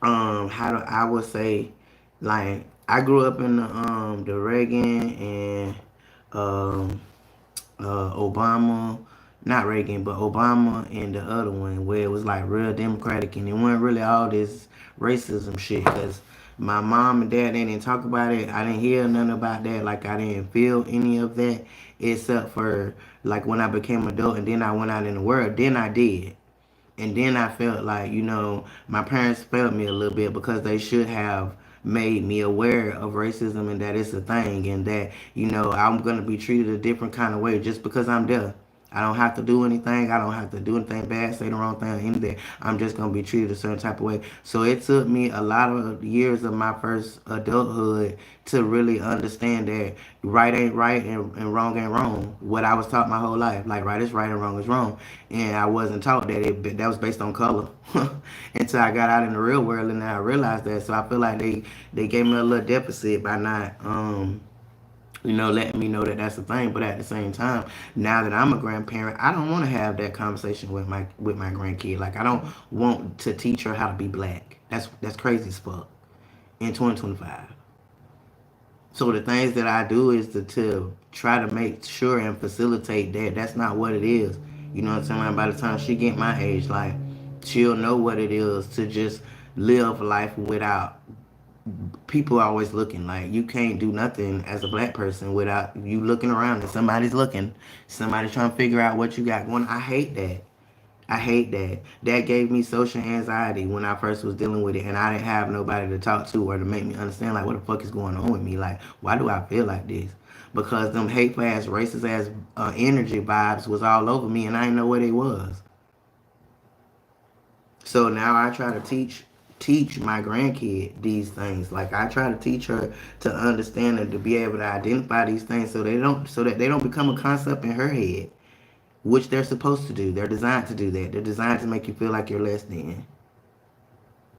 how do I would say, like, I grew up in the Reagan and um Obama, not Reagan, but Obama and the other one where it was like real democratic and it wasn't really all this racism shit. Cause my mom and dad they didn't talk about it. I didn't hear nothing about that. Like, I didn't feel any of that except for like when I became adult and then I went out in the world. Then I did. And then I felt like, my parents failed me a little bit because they should have made me aware of racism and that it's a thing and that, I'm going to be treated a different kind of way just because I'm there. I don't have to do anything. I don't have to do anything bad, say the wrong thing, or anything. I'm just gonna be treated a certain type of way. So it took me a lot of years of my first adulthood to really understand that right ain't right and wrong ain't wrong. What I was taught my whole life, like right is right and wrong is wrong, and I wasn't taught that that was based on color until I got out in the real world and I realized that. So I feel like they gave me a little deficit by not letting me know that that's the thing. But at the same time, now that I'm a grandparent, I don't want to have that conversation with my grandkid. Like, I don't want to teach her how to be black. That's crazy as fuck in 2025. So the things that I do is to try to make sure and facilitate that that's not what it is. You know what I'm saying? By the time she get my age, like, she'll know what it is to just live life without people always looking. Like, you can't do nothing as a black person without you looking around and somebody's looking. Somebody's trying to figure out what you got going. I hate that. I hate that. That gave me social anxiety when I first was dealing with it, and I didn't have nobody to talk to or to make me understand, like, what the fuck is going on with me? Like, why do I feel like this? Because them hateful ass, racist ass energy vibes was all over me, and I didn't know what it was. So now I try to teach my grandkid these things. Like I try to teach her to understand and to be able to identify these things so that they don't become a concept in her head, which they're supposed to do. They're designed to do that. They're designed to make you feel like you're less than.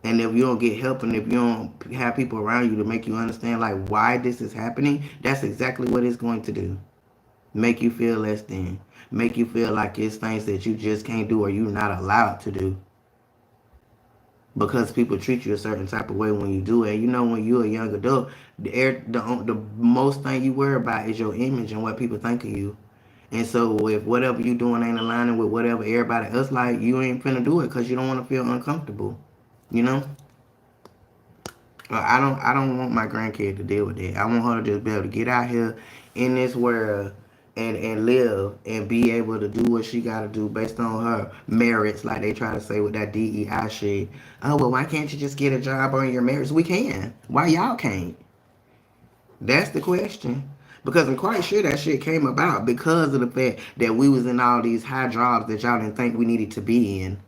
And if you don't get help and if you don't have people around you to make you understand like why this is happening, that's exactly what it's going to do. Make you feel less than. Make you feel like it's things that you just can't do or you're not allowed to do. Because people treat you a certain type of way when you do it. You know, when you're a young adult, the most thing you worry about is your image and what people think of you. And so if whatever you doing ain't aligning with whatever everybody else like, you ain't finna do it because you don't want to feel uncomfortable. You know? I don't want my grandkid to deal with that. I want her to just be able to get out here in this world and live and be able to do what she gotta do based on her merits, like they try to say with that DEI shit. Oh well, why can't you just get a job on your merits? We can. Why y'all can't? That's the question. Because I'm quite sure that shit came about because of the fact that we was in all these high jobs that y'all didn't think we needed to be in,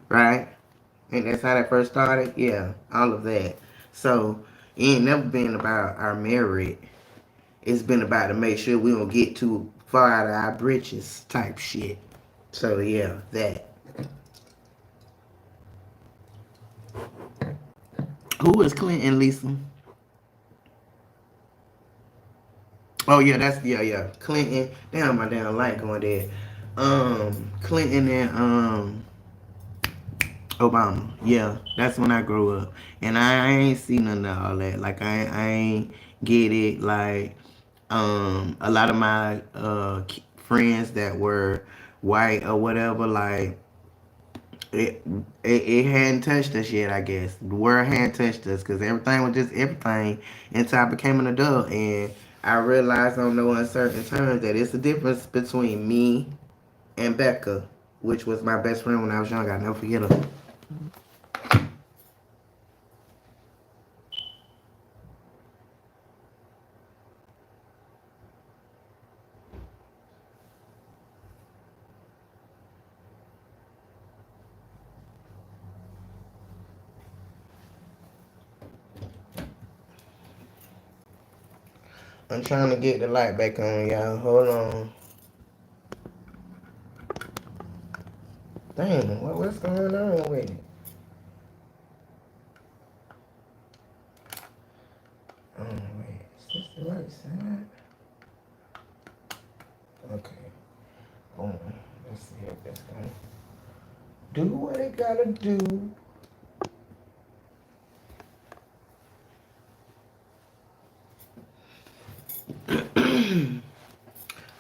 right? And that's how that first started. Yeah, all of that. So it ain't never been about our merit. It's been about to make sure we don't get too far out of our britches type shit. So yeah, that. Who is Clinton, Lisa? Oh yeah, that's yeah. Clinton. Damn, my damn light going dead. Clinton and Obama. Yeah, that's when I grew up, and I ain't seen none of all that. Like I ain't get it. Like a lot of my friends that were white or whatever, like it, it hadn't touched us yet. I guess the world hadn't touched us because everything was just everything until I became an adult, and I realized on no uncertain terms that it's the difference between me and Becca, which was my best friend when I was young. I never forget her. I'm trying to get the light back on, y'all. Hold on. Dang, what's going on with it? Oh, wait. Is this the right side? Okay. Boom. Let's see if that's gonna do what it gotta do.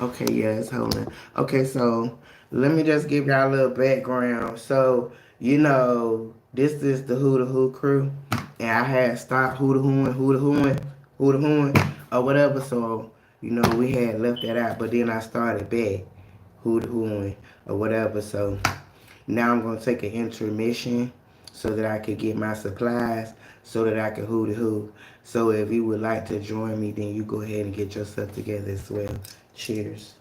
Okay, yeah, it's holding. Okay, so let me just give y'all a little background. So, this is the Who the Who crew. And I had stopped Who the Hooing, or whatever. So, we had left that out. But then I started back Who the Hooing, or whatever. So, now I'm going to take an intermission so that I could get my supplies so that I can Who the Who. So, if you would like to join me, then you go ahead and get yourself together as well. Cheers.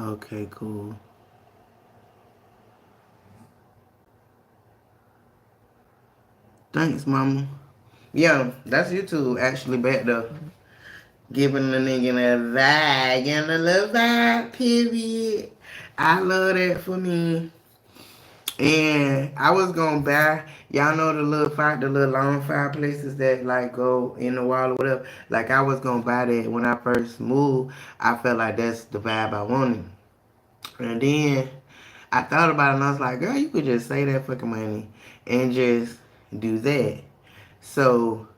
Okay, cool. Thanks, mama. Yeah, that's YouTube actually back there. Giving the nigga a vibe, getting a little vibe, period. I love that for me. And I was gonna buy, y'all know the little long fireplaces that like go in the wall or whatever. Like I was gonna buy that when I first moved. I felt like that's the vibe I wanted. And then I thought about it and I was like, girl, you could just save that fucking money and just do that. So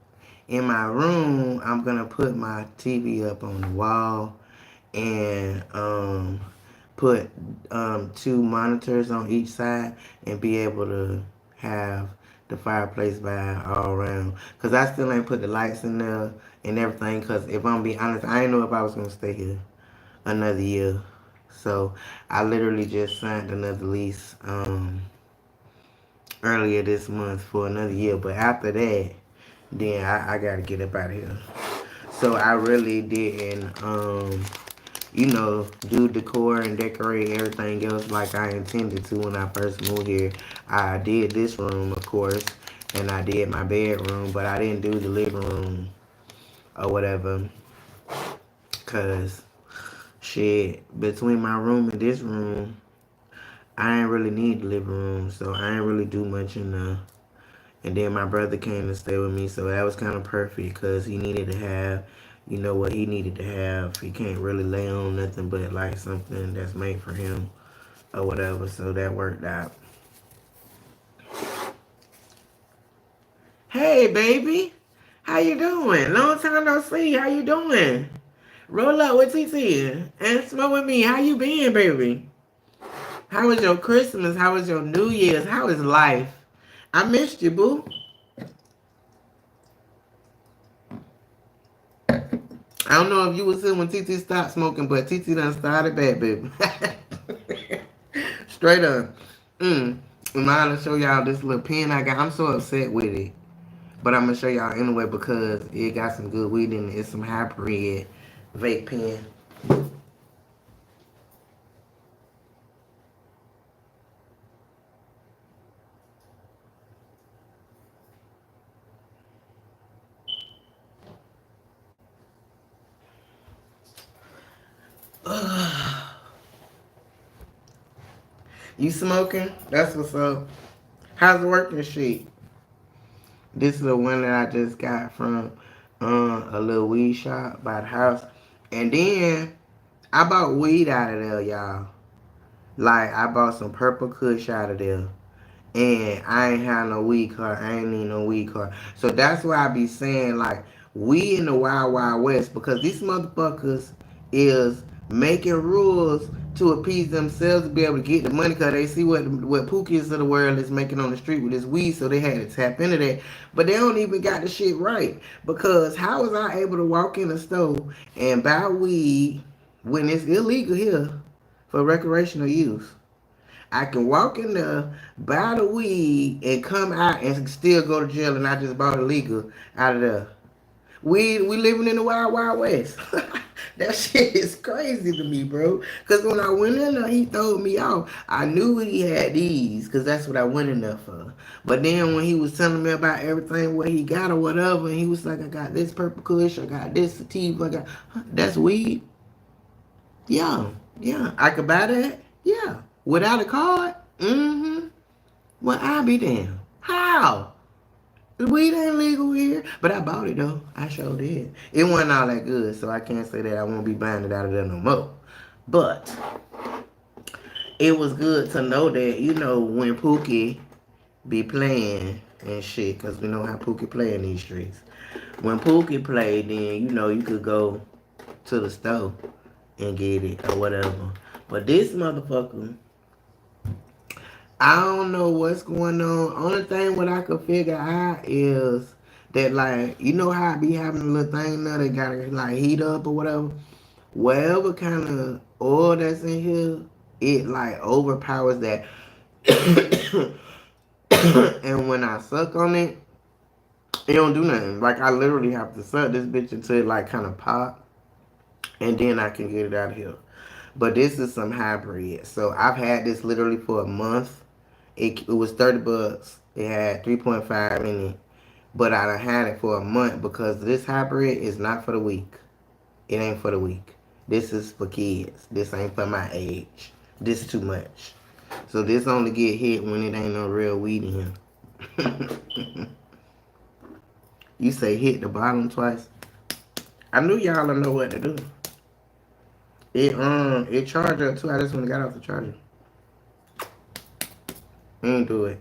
in my room, I'm gonna put my TV up on the wall and put two monitors on each side and be able to have the fireplace vibe all around. Cause I still ain't put the lights in there and everything. Cause if I'm be honest, I didn't know if I was gonna stay here another year. So I literally just signed another lease earlier this month for another year. But after that, then I gotta get up out of here. So I really didn't do decor and decorate everything else like I intended to when I first moved here. I did this room, of course, and I did my bedroom, but I didn't do the living room or whatever. Cause shit, between my room and this room, I ain't really need the living room, so I ain't really do much in there. And then my brother came to stay with me, so that was kind of perfect because he needed to have, what he needed to have. He can't really lay on nothing but like something that's made for him or whatever. So that worked out. Hey, baby, how you doing? Long time no see. How you doing? Roll up with TT and smoke with me. How you been, baby? How was your Christmas? How was your New Year's? How is life? I missed you, boo. I don't know if you was here when TT stopped smoking, but TT done started back, baby. Straight up. I'm gonna show y'all this little pen I got. I'm so upset with it. But I'm gonna show y'all anyway because it got some good weed in it. It's some hybrid vape pen. You smoking? That's what's up. How's the working shit? This is the one that I just got from a little weed shop by the house. And then I bought weed out of there, y'all. Like I bought some purple kush out of there. And I ain't have no weed card. I ain't need no weed card. So that's why I be saying like we in the wild wild west because these motherfuckers is making rules to appease themselves to be able to get the money because they see what Pookies of the world is making on the street with this weed, so they had to tap into that. But they don't even got the shit right because how was I able to walk in the store and buy weed when it's illegal here for recreational use? I can walk in there, buy the weed, and come out and still go to jail, and I just bought illegal out of there. We living in the wild wild west. That shit is crazy to me, bro. Cause when I went in there, he throwed me off. I knew he had these, cause that's what I went in there for. But then when he was telling me about everything, what he got or whatever, and he was like, I got this purple kush, I got this sativa, I got that's weed. Yeah, yeah. I could buy that. Yeah, without a card. Mm-hmm. Well, I'll be damned. How? The weed ain't legal here. But I bought it though. I sure did. It wasn't all that good, so I can't say that I won't be buying it out of there no more. But it was good to know that, when Pookie be playing and shit, because we know how Pookie play in these streets. When Pookie played, then, you could go to the store and get it or whatever. But this motherfucker, I don't know what's going on. Only thing what I could figure out is that like how I be having a little thing now that gotta like heat up or whatever. Whatever kind of oil that's in here, it like overpowers that. And when I suck on it, it don't do nothing. Like I literally have to suck this bitch until it like kind of pop, and then I can get it out of here. But this is some hybrid. So I've had this literally for a month. It was 30 bucks. It had 3.5 in it. But I done had it for a month because this hybrid is not for the weak. It ain't for the weak. This is for kids. This ain't for my age. This too much. So this only get hit when it ain't no real weed in here. You say hit the bottom twice. I knew y'all don't know what to do. It charged up too. I just went and got off the charger. Ain't do it.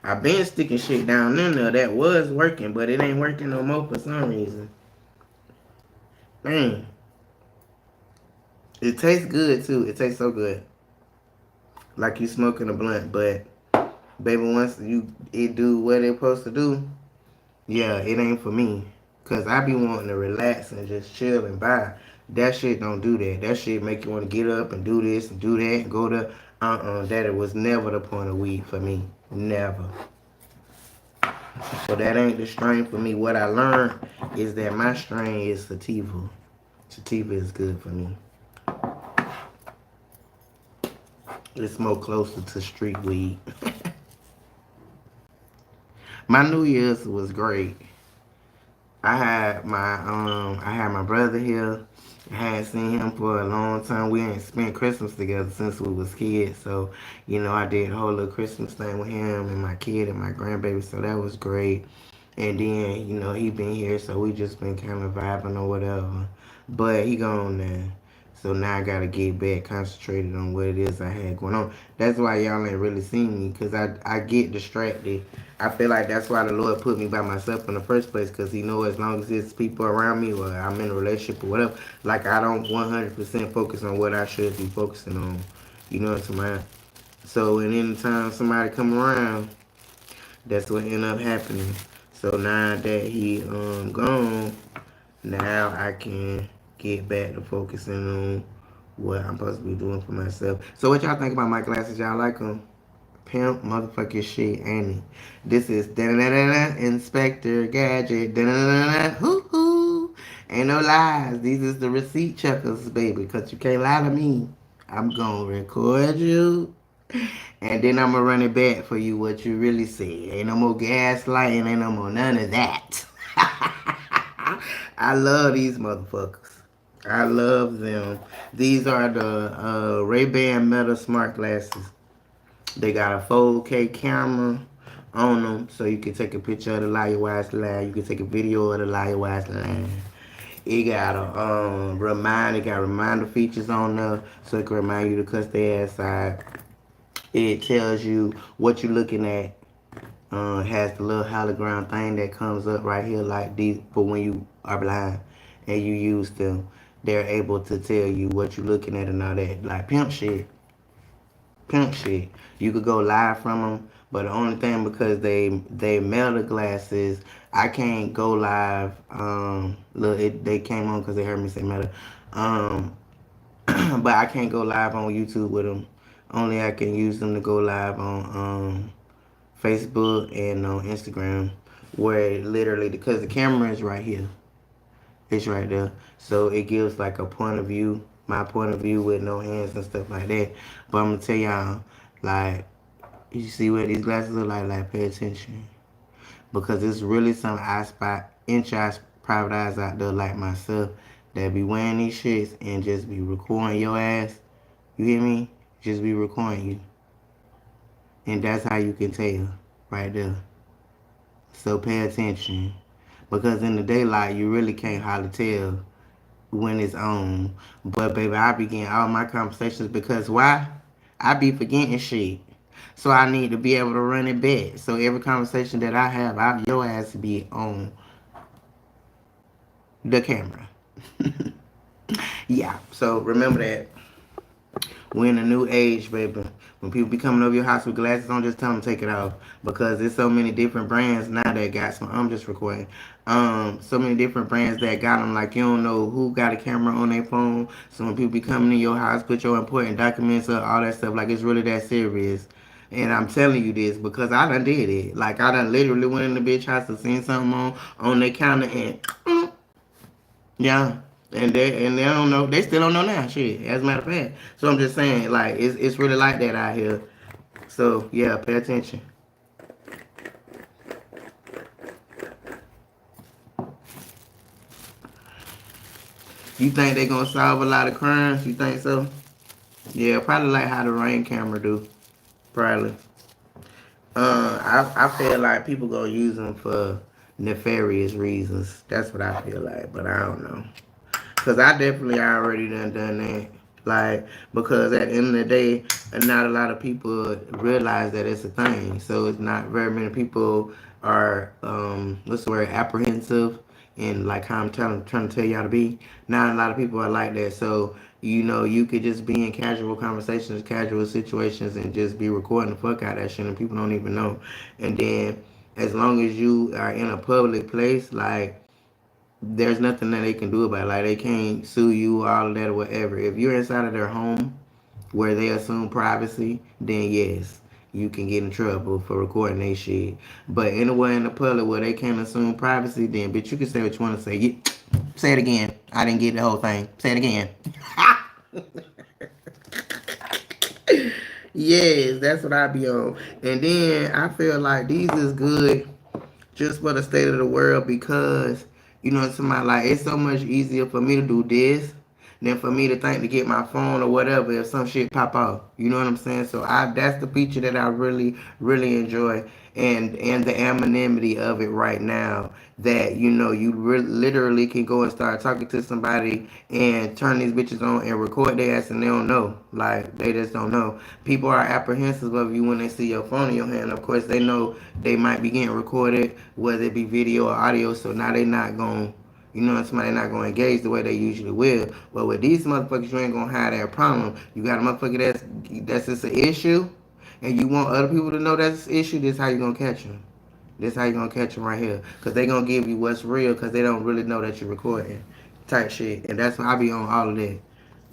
I been sticking shit down in there that was working, but it ain't working no more for some reason. Man, it tastes good too. It tastes so good, like you smoking a blunt. But baby, once it do what it supposed to do, yeah, it ain't for me. Cause I be wanting to relax and just chill and vibe. That shit don't do that. That shit make you want to get up and do this and do that and go to That it was never the point of weed for me. Never. So that ain't the strain for me. What I learned is that my strain is sativa. Sativa is good for me. It's more closer to street weed. My New Year's was great. I had my brother here. I hadn't seen him for a long time. We ain't spent Christmas together since we was kids. So, I did a whole little Christmas thing with him and my kid and my grandbaby. So that was great. And then, he been here, so we just been kind of vibing or whatever. But he gone now. So now I gotta get back concentrated on what it is I had going on. That's why y'all ain't really seen me, because I get distracted. I feel like that's why the Lord put me by myself in the first place, because he know as long as there's people around me or I'm in a relationship or whatever, like I don't 100% focus on what I should be focusing on. You know what I'm saying? So, and anytime somebody come around, that's what end up happening. So now that he gone, now I can get back to focusing on what I'm supposed to be doing for myself. So what y'all think about my glasses? Y'all like them? Pimp motherfucking shit, ain't it? This is da-da-da-da-da, Inspector Gadget. Da-da-da-da-da, hoo-hoo. Ain't no lies. These is the receipt checkers, baby. Because you can't lie to me. I'm going to record you. And then I'm going to run it back for you what you really said. Ain't no more gaslighting. Ain't no more none of that. I love these motherfuckers. I love them. These are the Rayban-Meta Smartglassess. They got a 4K camera on them, so you can take a picture of the Liar Wise line. You can take a video of the Liar Wise line. It got a it got reminder features on there, so it can remind you to cuss their ass out. It tells you what you're looking at. Has the little hologram thing that comes up right here, like these, for when you are blind and you use them. They're able to tell you what you're looking at and all that, like pimp shit. Pimp shit. You could go live from them, but the only thing, because they Meta glasses, I can't go live. Look, they came on because they heard me say Meta. Um, but I can't go live on YouTube with them. Only I can use them to go live on Facebook and on Instagram, where literally, because the camera is right here. It's right there. So it gives like a point of view, my point of view with no hands and stuff like that. But I'm gonna tell y'all, like, you see what these glasses look like pay attention. Because it's really some inch eyes, private eyes out there like myself that be wearing these shits and just be recording your ass. You hear me? Just be recording you. And that's how you can tell right there. So pay attention. Because in the daylight, you really can't hardly tell when it's on. But baby, I begin all my conversations, because why? I be forgetting shit. So I need to be able to run it back. So every conversation that I have, your ass be on the camera. Yeah. So remember that. We're in a new age, baby. When people be coming over your house with glasses on, just tell them to take it off. Because there's so many different brands now that got some. I'm just recording. So many different brands that got them. Like, you don't know who got a camera on their phone. So when people be coming to your house, put your important documents up, all that stuff. Like, it's really that serious. And I'm telling you this because I done did it. Like, I done literally went in the bitch house and seen something on their counter and yeah. And they don't know. They still don't know now. Shit. As a matter of fact. So I'm just saying, like, it's really like that out here. So yeah, pay attention. You think they gonna solve a lot of crimes? You think so? Yeah, probably like how the rain camera do. Probably. I feel like people gonna use them for nefarious reasons. That's what I feel like, but I don't know. Cause I definitely already done that. Like, because at the end of the day, not a lot of people realize that it's a thing. So it's not very many people are what's the word, apprehensive, and like how I'm trying to tell y'all to be. Not a lot of people are like that. So you could just be in casual conversations, casual situations, and just be recording the fuck out of that shit, and people don't even know. And then as long as you are in a public place, like there's nothing that they can do about it. Like they can't sue you, all of that or whatever. If you're inside of their home where they assume privacy, then yes, you can get in trouble for recording their shit. But anywhere in the public where they can't assume privacy, then bitch, you can say what you want to say. Say it again. I didn't get the whole thing. Say it again. Yes, that's what I be on. And then I feel like these is good just for the state of the world because somebody like it's so much easier for me to do this than for me to think to get my phone or whatever if some shit pop off. You know what I'm saying? So I that's the feature that I really really enjoy and the anonymity of it right now that literally can go and start talking to somebody and turn these bitches on and record their ass and they don't know, like they just don't know. People are apprehensive of you when they see your phone in your hand. Of course they know they might be getting recorded, whether it be video or audio, so now they not going, somebody not going to engage the way they usually will. But with these motherfuckers, you ain't going to have that problem. You got a motherfucker that's just an issue, and you want other people to know that's an issue. This how you going to catch them. This how you going to catch them right here. Because they going to give you what's real because they don't really know that you're recording type shit. And that's why I be on all of that.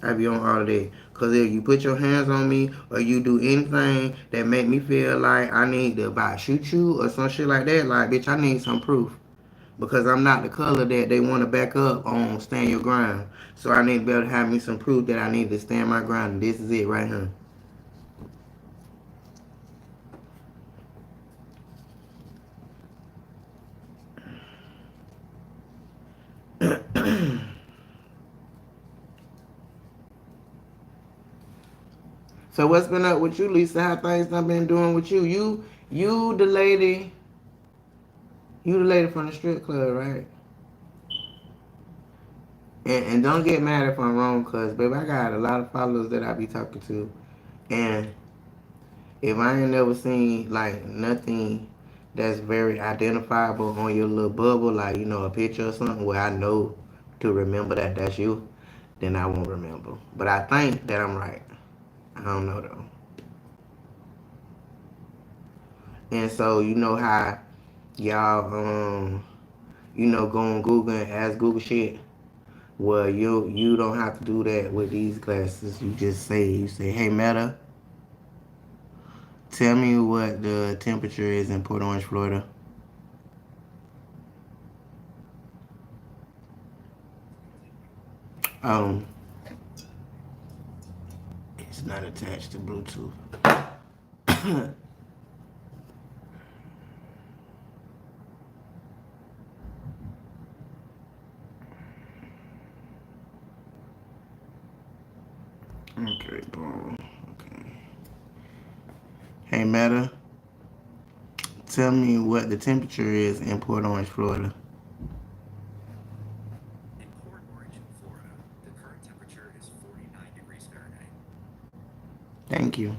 I be on all of that. Because if you put your hands on me or you do anything that make me feel like I need to about shoot you or some shit like that, like, bitch, I need some proof because I'm not the color that they want to back up on stand your ground. So I need to be able to have me some proof that I need to stand my ground. And this is it right here. So what's been up with you, Lisa? How things done been doing with you? You the lady, you the lady from the strip club, right? And don't get mad if I'm wrong, cause baby, I got a lot of followers that I be talking to, and if I ain't never seen like nothing that's very identifiable on your little bubble, like a picture or something where I know to remember that that's you, then I won't remember. But I think that I'm right. I don't know though. And so you know how y'all go on Google and ask Google shit. Well, you don't have to do that with these glasses. You say, hey Meta, tell me what the temperature is in Port Orange, Florida. Um, it's not attached to Bluetooth. Okay, boom. Okay. Hey Meta, tell me what the temperature is in Port Orange, Florida. Thank you.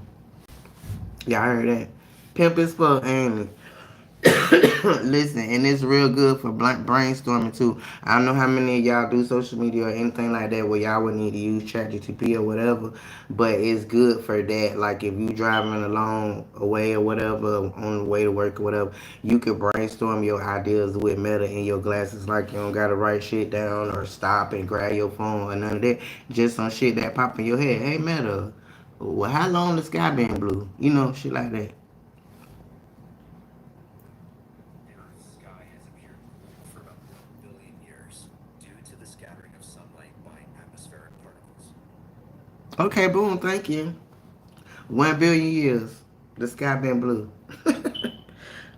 Yeah, I heard that. Pimp is fuck, ain't it? Listen, and it's real good for brainstorming too. I don't know how many of y'all do social media or anything like that where y'all would need to use ChatGPT or whatever, but it's good for that. Like if you driving along away or whatever, on the way to work or whatever, you could brainstorm your ideas with Meta in your glasses. Like you don't gotta write shit down or stop and grab your phone or none of that. Just some shit that pop in your head. Hey Meta, well how long the sky been blue? Shit like that. Okay, boom, thank you. 1 billion years. The sky been blue.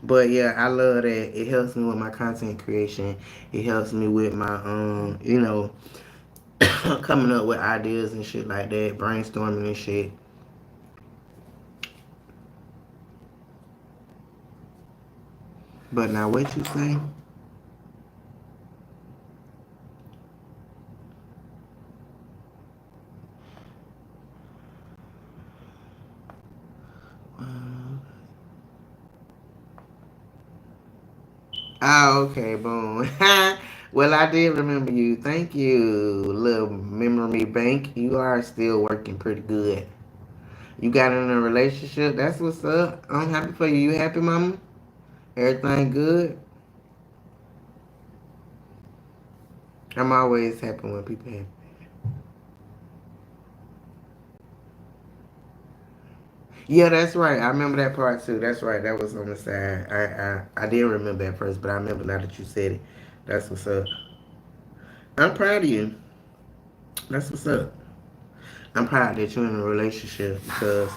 But yeah, I love that. It helps me with my content creation. It helps me with my coming up with ideas and shit like that, brainstorming and shit. But now what you say? Oh, okay, boom. Well, I did remember you. Thank you, little memory bank. You are still working pretty good. You got in a relationship. That's what's up. I'm happy for you. You happy, mama? Everything good? I'm always happy when people happy. Yeah, that's right. I remember that part too. That's right. That was on the side. I didn't remember at first, but I remember now that you said it. That's what's up. I'm proud of you. That's what's up. I'm proud that you're in a relationship because,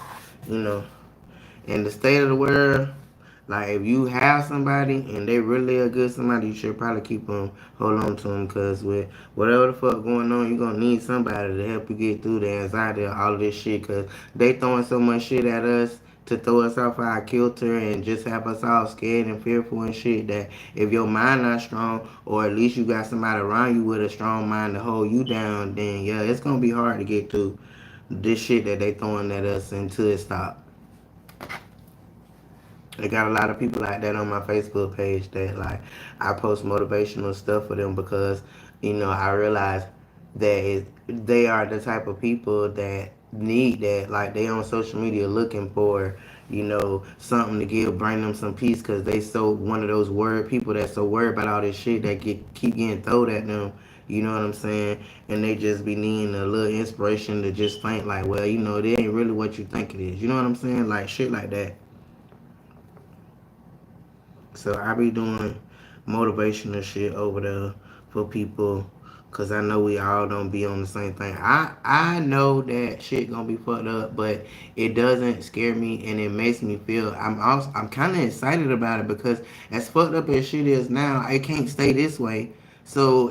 you know, in the state of the world, like if you have somebody and they really a good somebody, you should probably keep them, hold on to them, cause with whatever the fuck going on, you gonna need somebody to help you get through the anxiety of all of this shit, cause they throwing so much shit at us to throw us off our kilter and just have us all scared and fearful and shit. That if your mind not strong, or at least you got somebody around you with a strong mind to hold you down, then yeah, it's gonna be hard to get through this shit that they throwing at us until it stop. I got a lot of people like that on my Facebook page that like I post motivational stuff for them because I realize that they are the type of people that need that. Like they on social media looking for something to give, bring them some peace because they so one of those word people that's so worried about all this shit that keep getting thrown at them. You know what I'm saying? And they just be needing a little inspiration to just think like, well, they ain't really what you think it is. You know what I'm saying? Like shit like that. So I be doing motivational shit over there for people because I know we all don't be on the same thing. I know that shit gonna be fucked up, but it doesn't scare me and it makes me feel I'm kind of excited about it because as fucked up as shit is now, it can't stay this way. So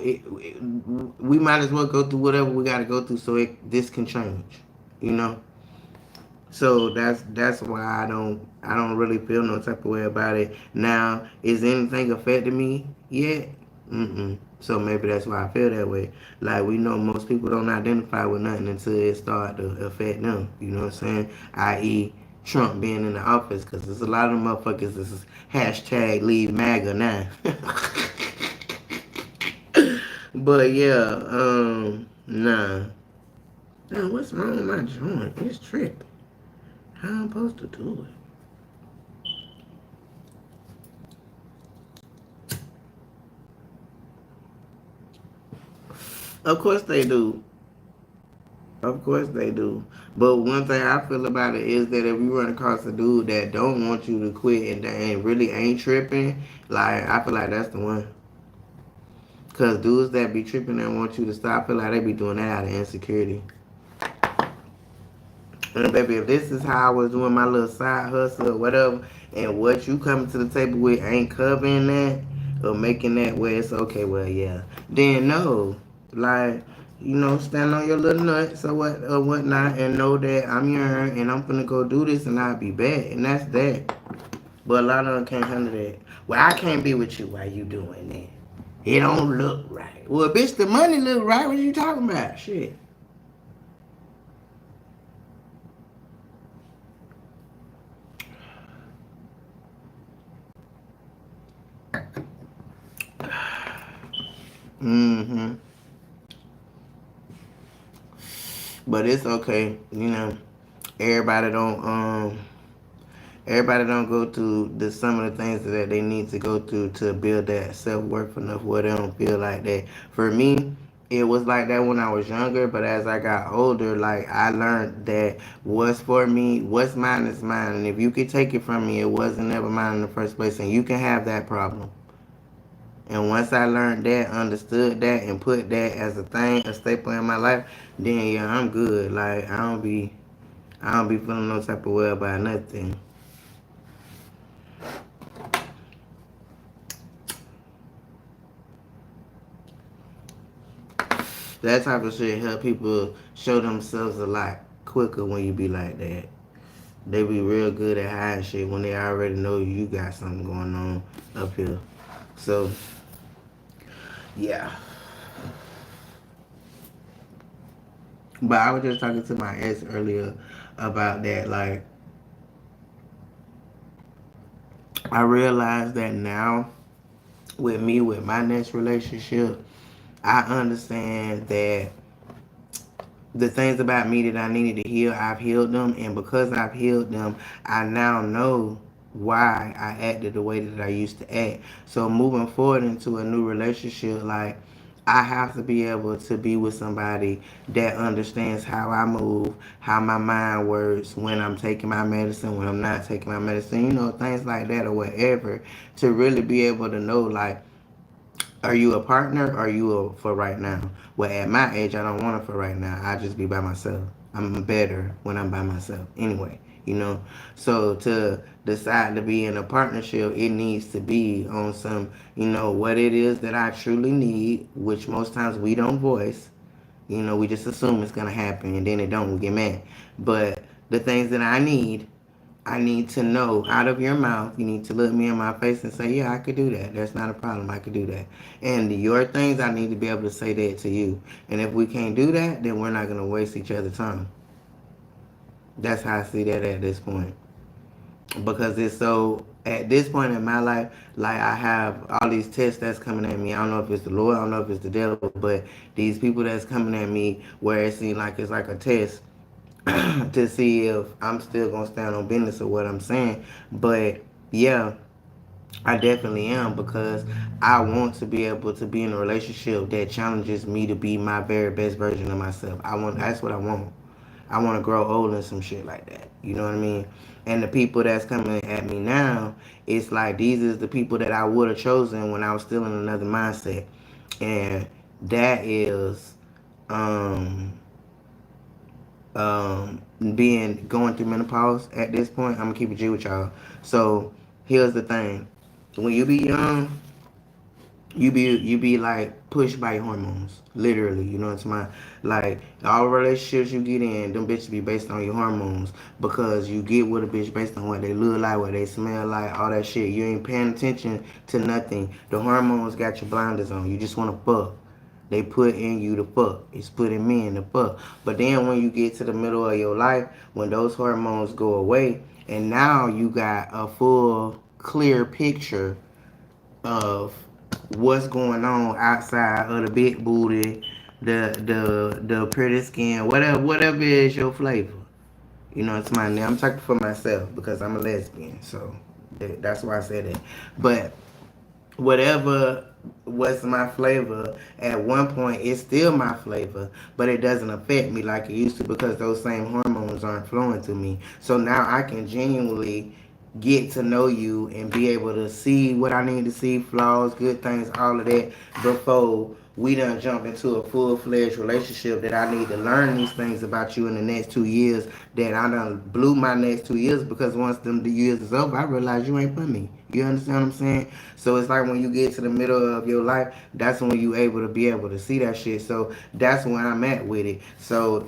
we might as well go through whatever we got to go through so this can change. You know. So that's why I don't really feel no type of way about it. Now, is anything affecting me yet? Mm-mm. So maybe that's why I feel that way. Like we know most people don't identify with nothing until it start to affect them. You know what I'm saying? I.e. Trump being in the office because there's a lot of motherfuckers this is hashtag leave MAGA now. But yeah, nah. Damn, what's wrong with my joint? It's tripping. How I'm supposed to do it? Of course they do. Of course they do. But one thing I feel about it is that if you run across a dude that don't want you to quit and that ain't really ain't tripping, like I feel like that's the one. Cause dudes that be tripping and want you to stop, I feel like they be doing that out of insecurity. And baby, if this is how I was doing my little side hustle or whatever, and what you coming to the table with ain't covering that or making that where it's okay, well, yeah, then no, like stand on your little nuts or whatnot, and know that I'm your and I'm gonna go do this and I'll be back, and that's that. But a lot of them can't handle that. Well, I can't be with you while you doing that. It don't look right. Well, bitch, the money look right. What are you talking about? Shit. Mm-hmm. But it's okay. Everybody don't everybody don't go through some of the things that they need to go through to build that self worth enough where they don't feel like that. For me, it was like that when I was younger, but as I got older, like I learned that what's for me, what's mine is mine, and if you could take it from me, it wasn't ever mine in the first place, and you can have that problem. And once I learned that, understood that, and put that as a thing, a staple in my life, then yeah, I'm good. Like I don't be feeling no type of way about nothing. That type of shit help people show themselves a lot quicker when you be like that. They be real good at hiding shit when they already know you got something going on up here. So yeah. But I was just talking to my ex earlier about that. Like I realized that now with me with my next relationship, I understand that the things about me that I needed to heal, I've healed them, and because I've healed them, I now know why I acted the way that I used to act. So moving forward into a new relationship, like I have to be able to be with somebody that understands how I move, how my mind works, when I'm taking my medicine, when I'm not taking my medicine, things like that or whatever, to really be able to know like are you a partner or are you for right now? Well, at my age, I don't want it for right now. I just be by myself. I'm better when I'm by myself anyway. So to decide to be in a partnership, it needs to be on some, what it is that I truly need, which most times we don't voice. We just assume it's going to happen and then it don't, we get mad. But the things that I need to know out of your mouth. You need to look me in my face and say, yeah, I could do that. That's not a problem. I could do that. And your things, I need to be able to say that to you. And if we can't do that, then we're not going to waste each other's time. That's how I see that at this point. Because it's so, at this point in my life, like I have all these tests that's coming at me. I don't know if it's the Lord, I don't know if it's the devil, but these people that's coming at me where it seems like it's like a test to see if I'm still gonna stand on business or what I'm saying. But yeah, I definitely am because I want to be able to be in a relationship that challenges me to be my very best version of myself. That's what I want. I want to grow old and some shit like that. You know what I mean? And the people that's coming at me now, it's like these is the people that I would have chosen when I was still in another mindset. And that is um being going through menopause at this point. I'm gonna keep it G with y'all. So here's the thing: when you be young, you be like pushed by your hormones, literally. You know what I'm saying? Like all relationships you get in, them bitches be based on your hormones because you get with a bitch based on what they look like, what they smell like, all that shit. You ain't paying attention to nothing. The hormones got your blinders on. You just wanna fuck. They put in you to fuck. It's putting me in the fuck. But then when you get to the middle of your life, when those hormones go away, and now you got a full, clear picture of what's going on outside of the big booty, the pretty skin, whatever is your flavor. It's my name. I'm talking for myself because I'm a lesbian, so that's why I said that. But whatever was my flavor at one point, it's still my flavor, but it doesn't affect me like it used to because those same hormones aren't flowing to me. So now I can genuinely get to know you and be able to see what I need to see, flaws, good things, all of that before we done jump into a full-fledged relationship that I need to learn these things about you in the next 2 years that I done blew my next 2 years because once the years is over, I realize you ain't for me. You understand what I'm saying? So it's like when you get to the middle of your life, that's when you able to see that shit. So that's where I'm at with it. So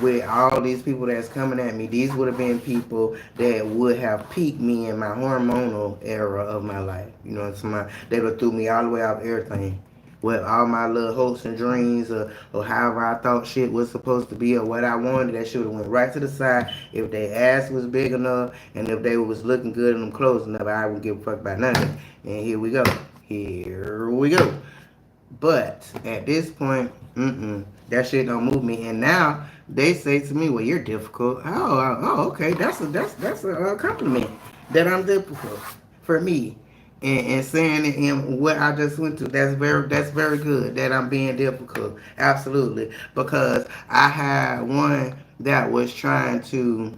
with all these people that's coming at me, these would have been people that would have peaked me in my hormonal era of my life. You know what I'm saying? They would threw me all the way off everything. With all my little hopes and dreams or however I thought shit was supposed to be or what I wanted, that shit would have went right to the side. If their ass was big enough and if they was looking good in them clothes enough, I wouldn't give a fuck about nothing. And here we go. Here we go. But at this point, that shit don't move me. And now they say to me, "Well, you're difficult." Oh, okay. That's a compliment that I'm difficult for me. And saying it in what I just went through, that's very good. That I'm being difficult, absolutely, because I had one that was trying to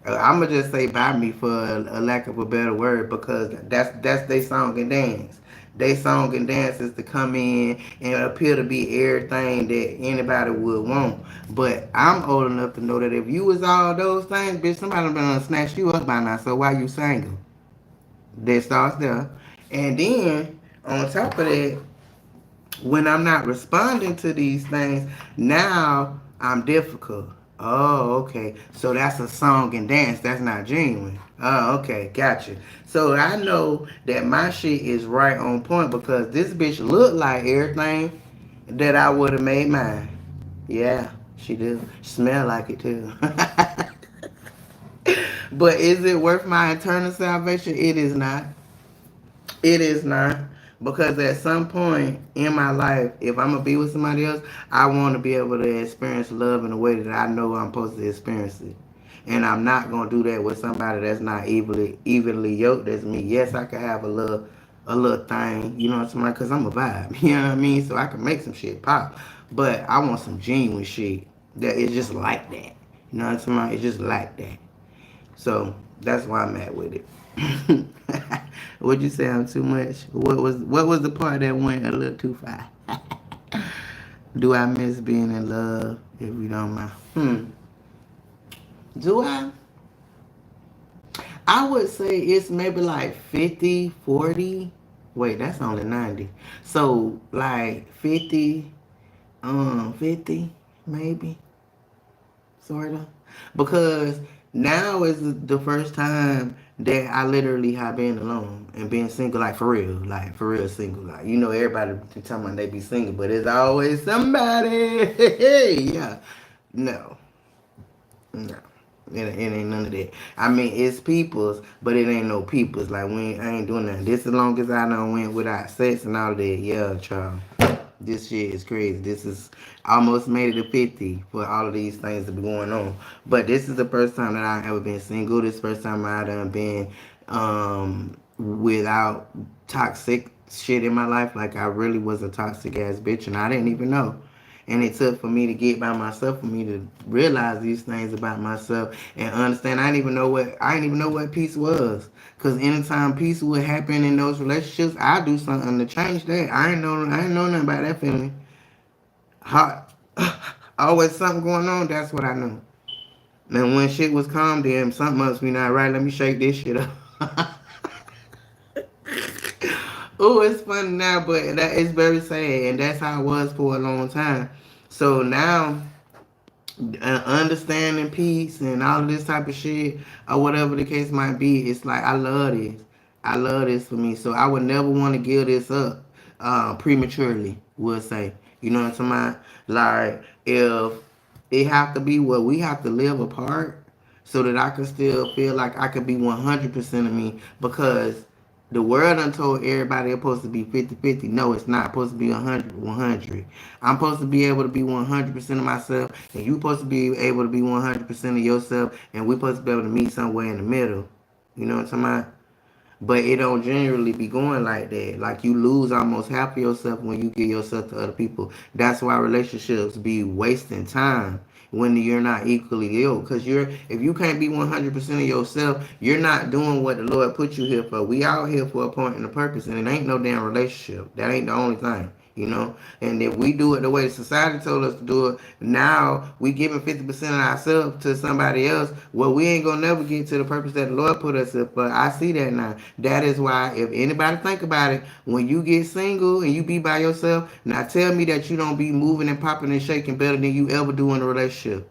I'm gonna just say buy me for a lack of a better word because that's they song and dance. they song and dances to come in and appear to be everything that anybody would want. But I'm old enough to know that if you was all those things, bitch, somebody been snatched you up by now. So why you single? That starts there. And then on top of that, when I'm not responding to these things, now I'm difficult. Oh, okay. So that's a song and dance. That's not genuine. Oh, okay. Gotcha. So I know that my shit is right on point because this bitch look like everything that I would have made mine. Yeah, she do. Smell like it too. But is it worth my eternal salvation? It is not. It is not. Because at some point in my life, if I'm gonna be with somebody else, I want to be able to experience love in a way that I know I'm supposed to experience it. And I'm not gonna do that with somebody that's not evenly yoked as me. Yes, I can have a little thing, you know what I'm saying? Cause I'm a vibe, you know what I mean? So I can make some shit pop. But I want some genuine shit that is just like that. You know what I'm saying? It's just like that. So that's why I'm at with it. Would you say I'm too much? What was the part that went a little too far? Do I miss being in love? If you don't mind. Do I? I would say it's maybe like 50, 40. Wait, that's only 90. So like 50, 50 maybe. Sorta. Because now is the first time that I literally have been alone and been single, like for real single. Like, everybody be talking about they be single, but it's always somebody. Yeah. No. No. It ain't none of that. I mean, it's people's, but it ain't no people's. Like, I ain't doing that. This as long as I done went without sex and all that. Yeah, child. This shit is crazy. This is almost made it to 50 for all of these things to be going on. But this is the first time that I ever been single. This first time I done been without toxic shit in my life. Like I really was a toxic ass bitch and I didn't even know. And it took for me to get by myself, for me to realize these things about myself and understand. I didn't even know what peace was. Cause anytime peace would happen in those relationships, I do something to change that. I ain't know nothing about that feeling. Hot, always something going on. That's what I knew. And when shit was calm, then something must be not right. Let me shake this shit up. Oh, it's funny now, but that is very sad, and that's how it was for a long time. So now understanding peace and all of this type of shit or whatever the case might be, it's like I love this. I love this for me. So I would never want to give this up prematurely, we'll say. You know what I'm talking about? Like if it have to be what we have to live apart so that I can still feel like I could be 100% of me because the world done told everybody it's supposed to be 50-50. No, it's not. It's supposed to be 100-100. I'm supposed to be able to be 100% of myself, and you supposed to be able to be 100% of yourself, and we supposed to be able to meet somewhere in the middle. You know what I'm talking about? But it don't generally be going like that. Like you lose almost half of yourself when you give yourself to other people. That's why relationships be wasting time when you're not equally ill. Cause if you can't be 100% of yourself, you're not doing what the Lord put you here for. We out here for a point and a purpose, and it ain't no damn relationship. That ain't the only thing. You know, and if we do it the way society told us to do it, now we giving 50% of ourselves to somebody else. Well, we ain't gonna never get to the purpose that the Lord put us in. But I see that now. That is why, if anybody think about it, when you get single and you be by yourself, now tell me that you don't be moving and popping and shaking better than you ever do in a relationship.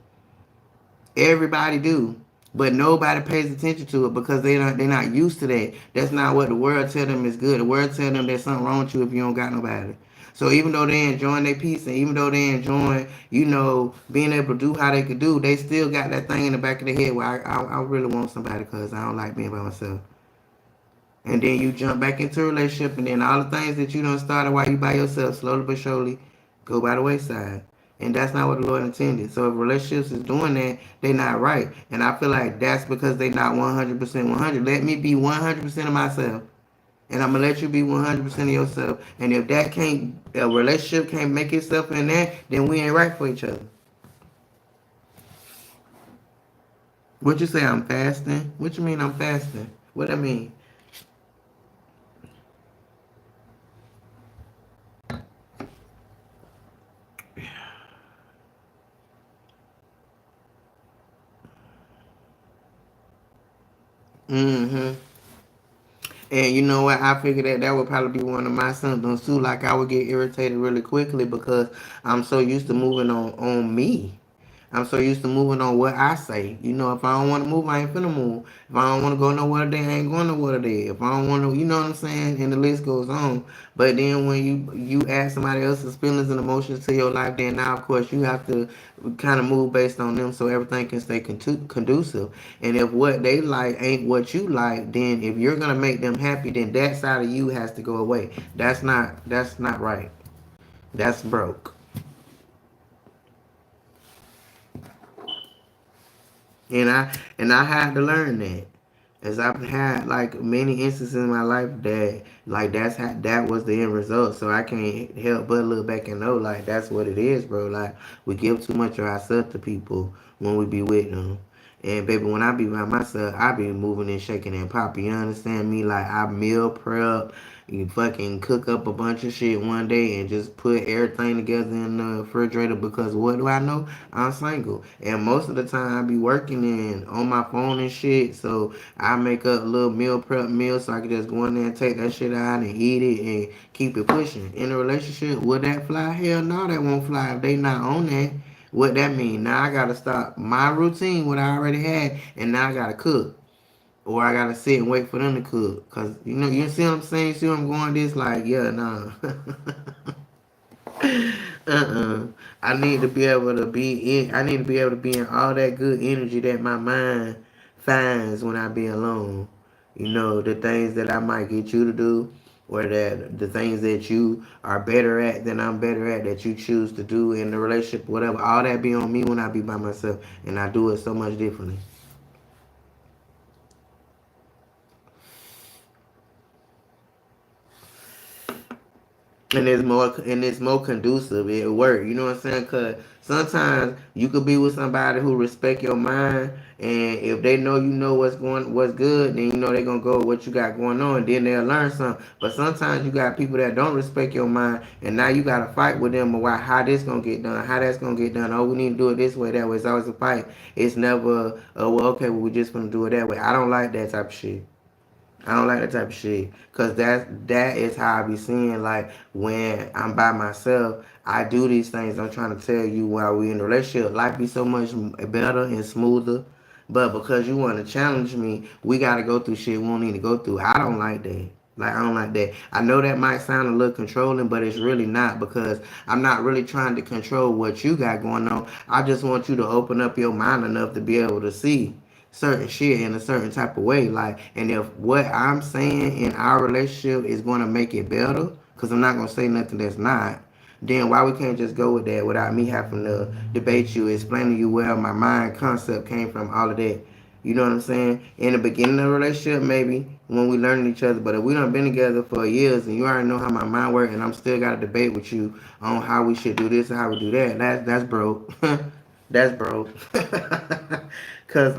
Everybody do. But nobody pays attention to it because they're not used to that. That's not what the world tell them is good. The world tell them there's something wrong with you if you don't got nobody. So even though they enjoying their peace and even though they enjoying, being able to do how they could do, they still got that thing in the back of their head where I really want somebody because I don't like being by myself. And then you jump back into a relationship, and then all the things that you done started while you by yourself, slowly but surely, go by the wayside. And that's not what the Lord intended. So if relationships is doing that, they not right. And I feel like that's because they not 100% 100. Let me be 100% of myself. And I'm going to let you be 100% of yourself. And if a relationship can't make itself in that, then we ain't right for each other. What you say, I'm fasting? What you mean I'm fasting? What I mean? Mm-hmm. And you know what? I figured that would probably be one of my symptoms too. Like I would get irritated really quickly because I'm so used to moving on me. I'm so used to moving on what I say. You know, if I don't want to move, I ain't finna move. If I don't want to go nowhere today, I ain't going nowhere today. If I don't want to, you know what I'm saying? And the list goes on. But then when you add somebody else's feelings and emotions to your life, then now of course you have to kind of move based on them so everything can stay conducive. And if what they like ain't what you like, then if you're gonna make them happy, then that side of you has to go away. That's not right. That's broke. And I had to learn that. As I've had like many instances in my life that like that was the end result. So I can't help but look back and know like that's what it is, bro. Like we give too much of ourselves to people when we be with them. And baby, when I be by myself, I be moving and shaking and popping. You understand me? Like I meal prep, you fucking cook up a bunch of shit one day and just put everything together in the refrigerator because what do I know? I'm single. And most of the time I be working and on my phone and shit. So I make up a little meal prep meal so I can just go in there and take that shit out and eat it and keep it pushing. In a relationship, would that fly? Hell no, that won't fly if they not on that. What that mean? Now I gotta stop my routine, what I already had, and now I gotta cook. Or I gotta sit and wait for them to cook. Cause you know, you see what I'm saying? You see what I'm going this like, yeah, nah. uh-uh. I need to be able to be in I need to be able to be in all that good energy that my mind finds when I be alone. You know, the things that I might get you to do or that the things that you are better at than I'm better at that you choose to do in the relationship, whatever, all that be on me when I be by myself and I do it so much differently. And it's more conducive. It work. You know what I'm saying? Cause sometimes you could be with somebody who respect your mind, and if they know you know what's good, then you know they gonna go with what you got going on. Then they'll learn something. But sometimes you got people that don't respect your mind, and now you gotta fight with them about how this gonna get done, how that's gonna get done. Oh, we need to do it this way, that way. It's always a fight. It's never, oh well, okay, well, we just gonna do it that way. I don't like that type of shit. I don't like that type of shit. Cause that is how I be seeing like when I'm by myself, I do these things. I'm trying to tell you while we in a relationship, life be so much better and smoother. But because you want to challenge me, we gotta go through shit we don't need to go through. I don't like that. Like I don't like that. I know that might sound a little controlling, but it's really not because I'm not really trying to control what you got going on. I just want you to open up your mind enough to be able to see certain shit in a certain type of way. Like, and if what I'm saying in our relationship is going to make it better, because I'm not going to say nothing that's not, then why we can't just go with that without me having to debate you, explaining you where my mind concept came from, all of that. You know what I'm saying? In the beginning of the relationship, maybe when we learning each other, but if we done been together for years and you already know how my mind works, and I'm still got to debate with you on how we should do this and how we do that, that's broke. That's broke. Cause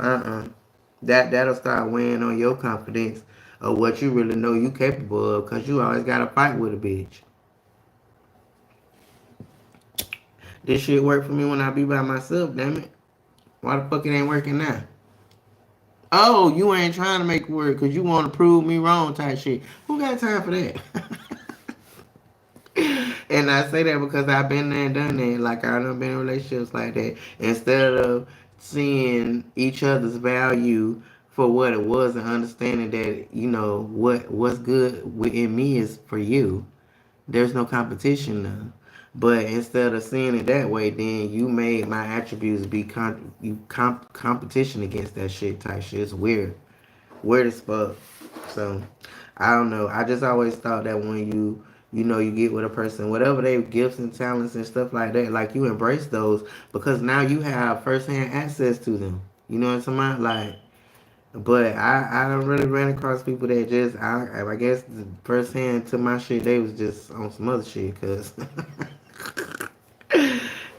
that'll start weighing on your confidence of what you really know you capable of. Cause you always gotta fight with a bitch. This shit work for me when I be by myself. Damn it. Why the fuck it ain't working now? Oh, you ain't trying to make it work because you want to prove me wrong type shit. Who got time for that? And I say that because I've been there and done that. Like I done been in relationships like that. Instead of seeing each other's value for what it was and understanding that what's good within me is for you. There's no competition now. But instead of seeing it that way, then you made my attributes be competition against that shit type shit. It's weird as fuck. So I don't know. I just always thought that when you get with a person, whatever their gifts and talents and stuff like that, like you embrace those because now you have firsthand access to them. You know what I'm talking about? Like, but I don't really ran across people that just I guess the firsthand to my shit they was just on some other shit because.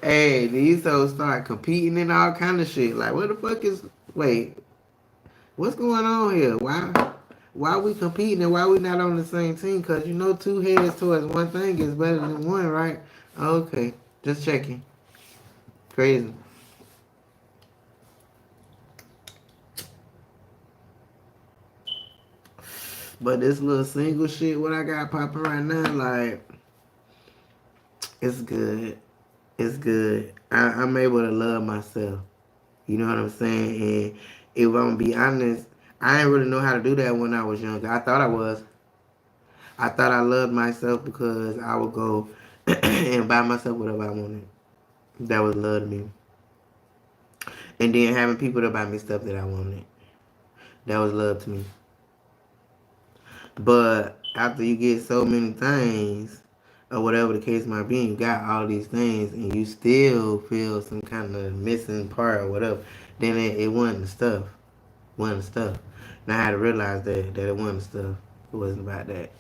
Hey, these hoes start competing and all kind of shit. Like, what the fuck is? Wait, what's going on here? Why we competing and why we not on the same team? Cause you know two heads towards one thing is better than one, right? Okay, just checking. Crazy. But this little single shit, what I got popping right now, like, it's good. It's good. I'm able to love myself. You know what I'm saying? And if I'm gonna be honest, I didn't really know how to do that when I was younger. I thought I was. I thought I loved myself because I would go and buy myself whatever I wanted. That was love to me. And then having people to buy me stuff that I wanted. That was love to me. But after you get so many things, or whatever the case might be, you got all these things, and you still feel some kind of missing part or whatever, then it wasn't the stuff. Wasn't the stuff. And I had to realize that it wasn't the stuff. It wasn't about that.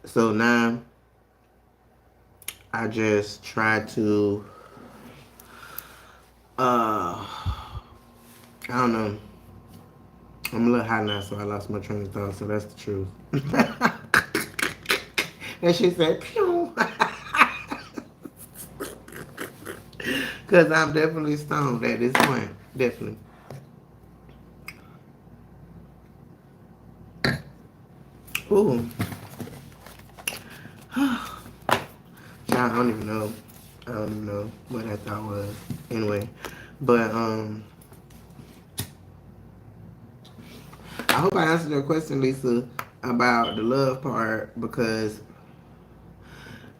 So now I just try to I don't know. I'm a little high now, so I lost my train of thought. So that's the truth. And she said, "Pew," because I'm definitely stoned at this point. Definitely. Ooh. I don't even know. I don't even know what that thought was. Anyway, but I hope I answered your question, Lisa, about the love part because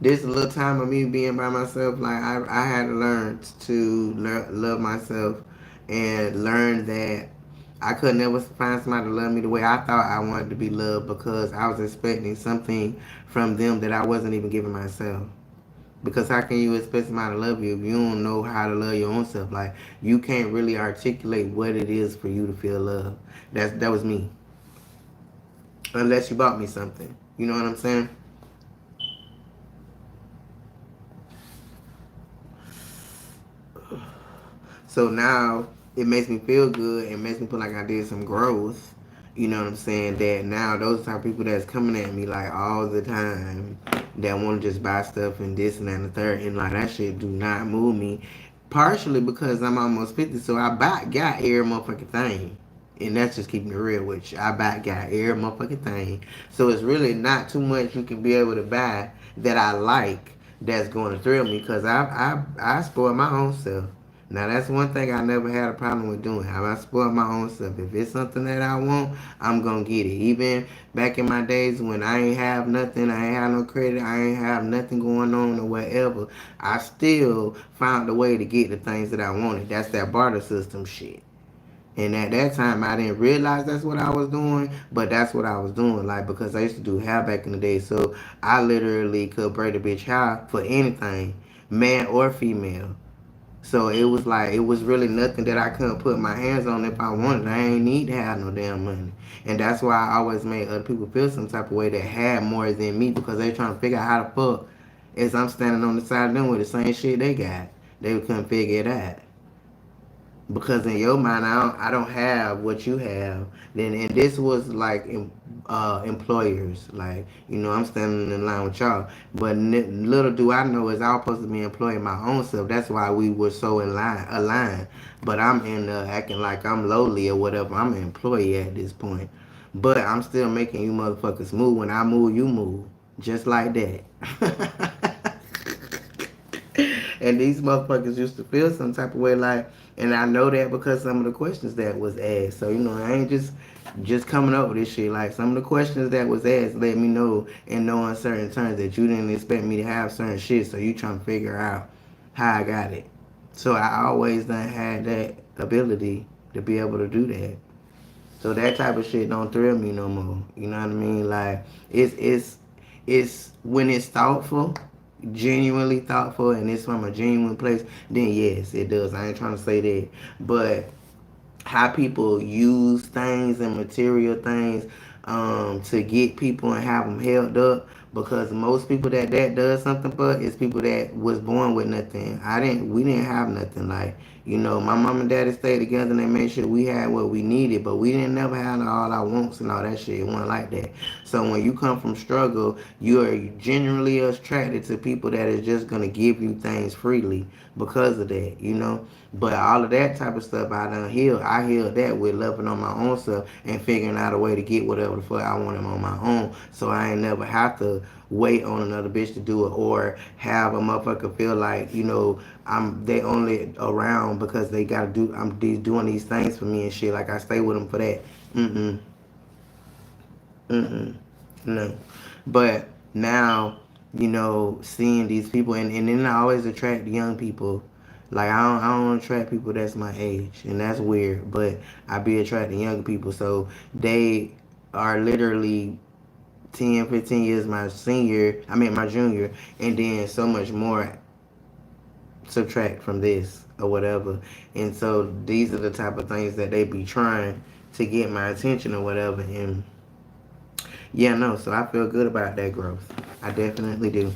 this little time of me being by myself, like I had to learn to love myself and learn that I could never find somebody to love me the way I thought I wanted to be loved because I was expecting something from them that I wasn't even giving myself. Because how can you expect somebody to love you if you don't know how to love your own self? Like you can't really articulate what it is for you to feel love. That was me. Unless you bought me something. You know what I'm saying? So now it makes me feel good. It makes me feel like I did some growth. You know what I'm saying? That now those type of people that's coming at me like all the time that want to just buy stuff and this and that and the third and like that shit do not move me. Partially because I'm almost 50, so I got every motherfucking thing. And that's just keeping it real with you. I got every motherfucking thing. So it's really not too much you can be able to buy that I like that's going to thrill me because I spoil my own self. Now that's one thing I never had a problem with doing. I spoil my own self. If it's something that I want, I'm gonna get it. Even back in my days when I ain't have nothing, I ain't have no credit, I ain't have nothing going on or whatever, I still found a way to get the things that I wanted. That's that barter system shit. And at that time, I didn't realize that's what I was doing, but that's what I was doing. Like, because I used to do hair back in the day. So I literally could braid a bitch hair for anything, man or female. So it was like, it was really nothing that I couldn't put my hands on if I wanted. I ain't need to have no damn money. And that's why I always made other people feel some type of way that had more than me because they trying to figure out how the fuck is I'm standing on the side of them with the same shit they got. They couldn't figure it out because in your mind I don't have what you have then and this was like employers like I'm standing in line with y'all but little do I know is I was supposed to be employing my own self. That's why we were so in line aligned, but I'm in acting like I'm lowly or whatever. I'm an employee at this point, but I'm still making you motherfuckers move. When I move, you move just like that. And these motherfuckers used to feel some type of way like, and I know that because some of the questions that was asked. So I ain't just coming up with this shit. Like some of the questions that was asked let me know in no uncertain terms that you didn't expect me to have certain shit. So you trying to figure out how I got it. So I always done had that ability to be able to do that. So that type of shit don't thrill me no more. You know what I mean? Like it's when it's thoughtful, genuinely thoughtful, and it's from a genuine place. Then yes, it does. I ain't trying to say that, but how people use things and material things to get people and have them held up. Because most people that does something for is people that was born with nothing. We didn't have nothing. Like You know, my mom and daddy stayed together and they made sure we had what we needed, but we didn't never have all our wants and all that shit. It wasn't like that. So when you come from struggle, you are generally attracted to people that is just gonna give you things freely because of that, you know. But all of that type of stuff I done healed. I healed that with loving on my own self and figuring out a way to get whatever the fuck I wanted on my own. So I ain't never have to wait on another bitch to do it or have a motherfucker feel like, you know, they only around because they gotta do doing these things for me and shit. Like I stay with them for that. Mm mm. No. But now, you know, seeing these people and then I always attract young people. Like I don't attract people that's my age and that's weird, but I be attracting young people so they are literally 10, 15 years my senior, I mean my junior, and then so much more subtract from this or whatever. And so these are the type of things that they be trying to get my attention or whatever. And yeah, no, so I feel good about that growth. I definitely do.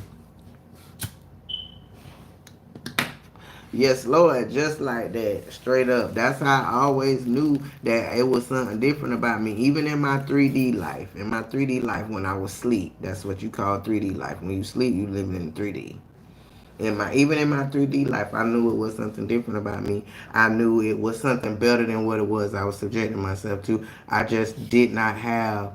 Yes, Lord, just like that, straight up. That's how I always knew that it was something different about me. Even in my 3D life, when I was asleep, that's what you call 3D life. When you sleep, you living in 3D. Even in my 3D life, I knew it was something different about me. I knew it was something better than what it was I was subjecting myself to. I just did not have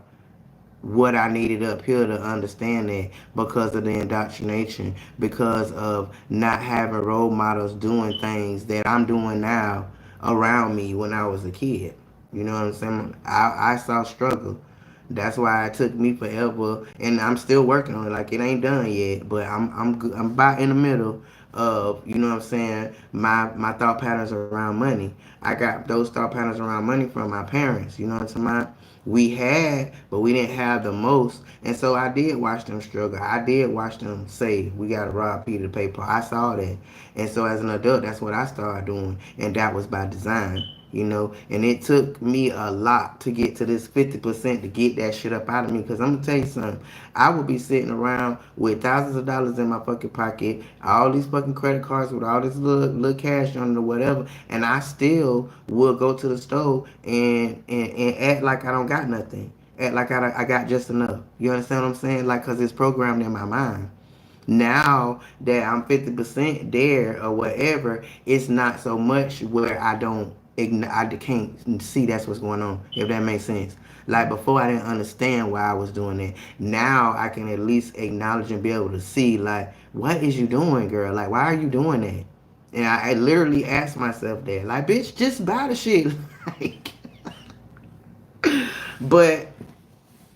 what I needed up here to understand that because of the indoctrination, because of not having role models doing things that I'm doing now around me when I was a kid. You know what I'm saying? I saw struggle. That's why it took me forever, and I'm still working on it. Like it ain't done yet, but I'm about in the middle of, you know what I'm saying, my thought patterns around money. I got those thought patterns around money from my parents. You know what I'm saying? We had, but we didn't have the most, and so I did watch them struggle. I did watch them say we got to rob Peter to pay Paul. I saw that, and so as an adult, that's what I started doing, and that was by design. You know, and it took me a lot to get to this 50% to get that shit up out of me. Because I'm going to tell you something. I would be sitting around with thousands of dollars in my fucking pocket, all these fucking credit cards with all this little cash on it or whatever, and I still will go to the store and act like I don't got nothing. Act like I got just enough. You understand what I'm saying? Like, because it's programmed in my mind. Now that I'm 50% there or whatever, it's not so much where I can't see that's what's going on, if that makes sense. Like before, I didn't understand why I was doing that. Now I can at least acknowledge and be able to see, like, what is you doing, girl? Like, why are you doing that? And I literally asked myself that, like, bitch, just buy the shit. Like, but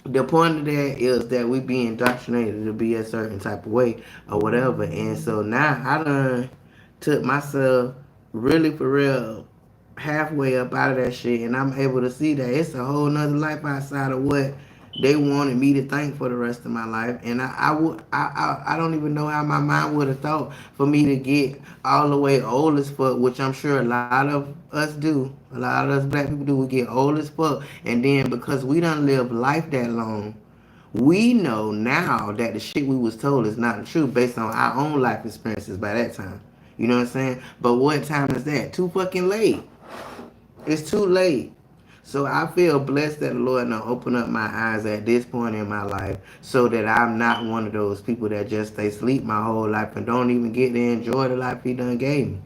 the point of that is that we be indoctrinated to be a certain type of way or whatever. And so now I done took myself really for real halfway up out of that shit, and I'm able to see that it's a whole nother life outside of what they wanted me to think for the rest of my life. And I don't even know how my mind would have thought for me to get all the way old as fuck, which I'm sure a lot of us do. A lot of us black people do. We get old as fuck, and then because we don't live life that long, we know now that the shit we was told is not the truth based on our own life experiences by that time. You know what I'm saying? But what time is that? Too fucking late. It's too late. So I feel blessed that the Lord now open up my eyes at this point in my life so that I'm not one of those people that just stay asleep my whole life and don't even get to enjoy the life he done gave me.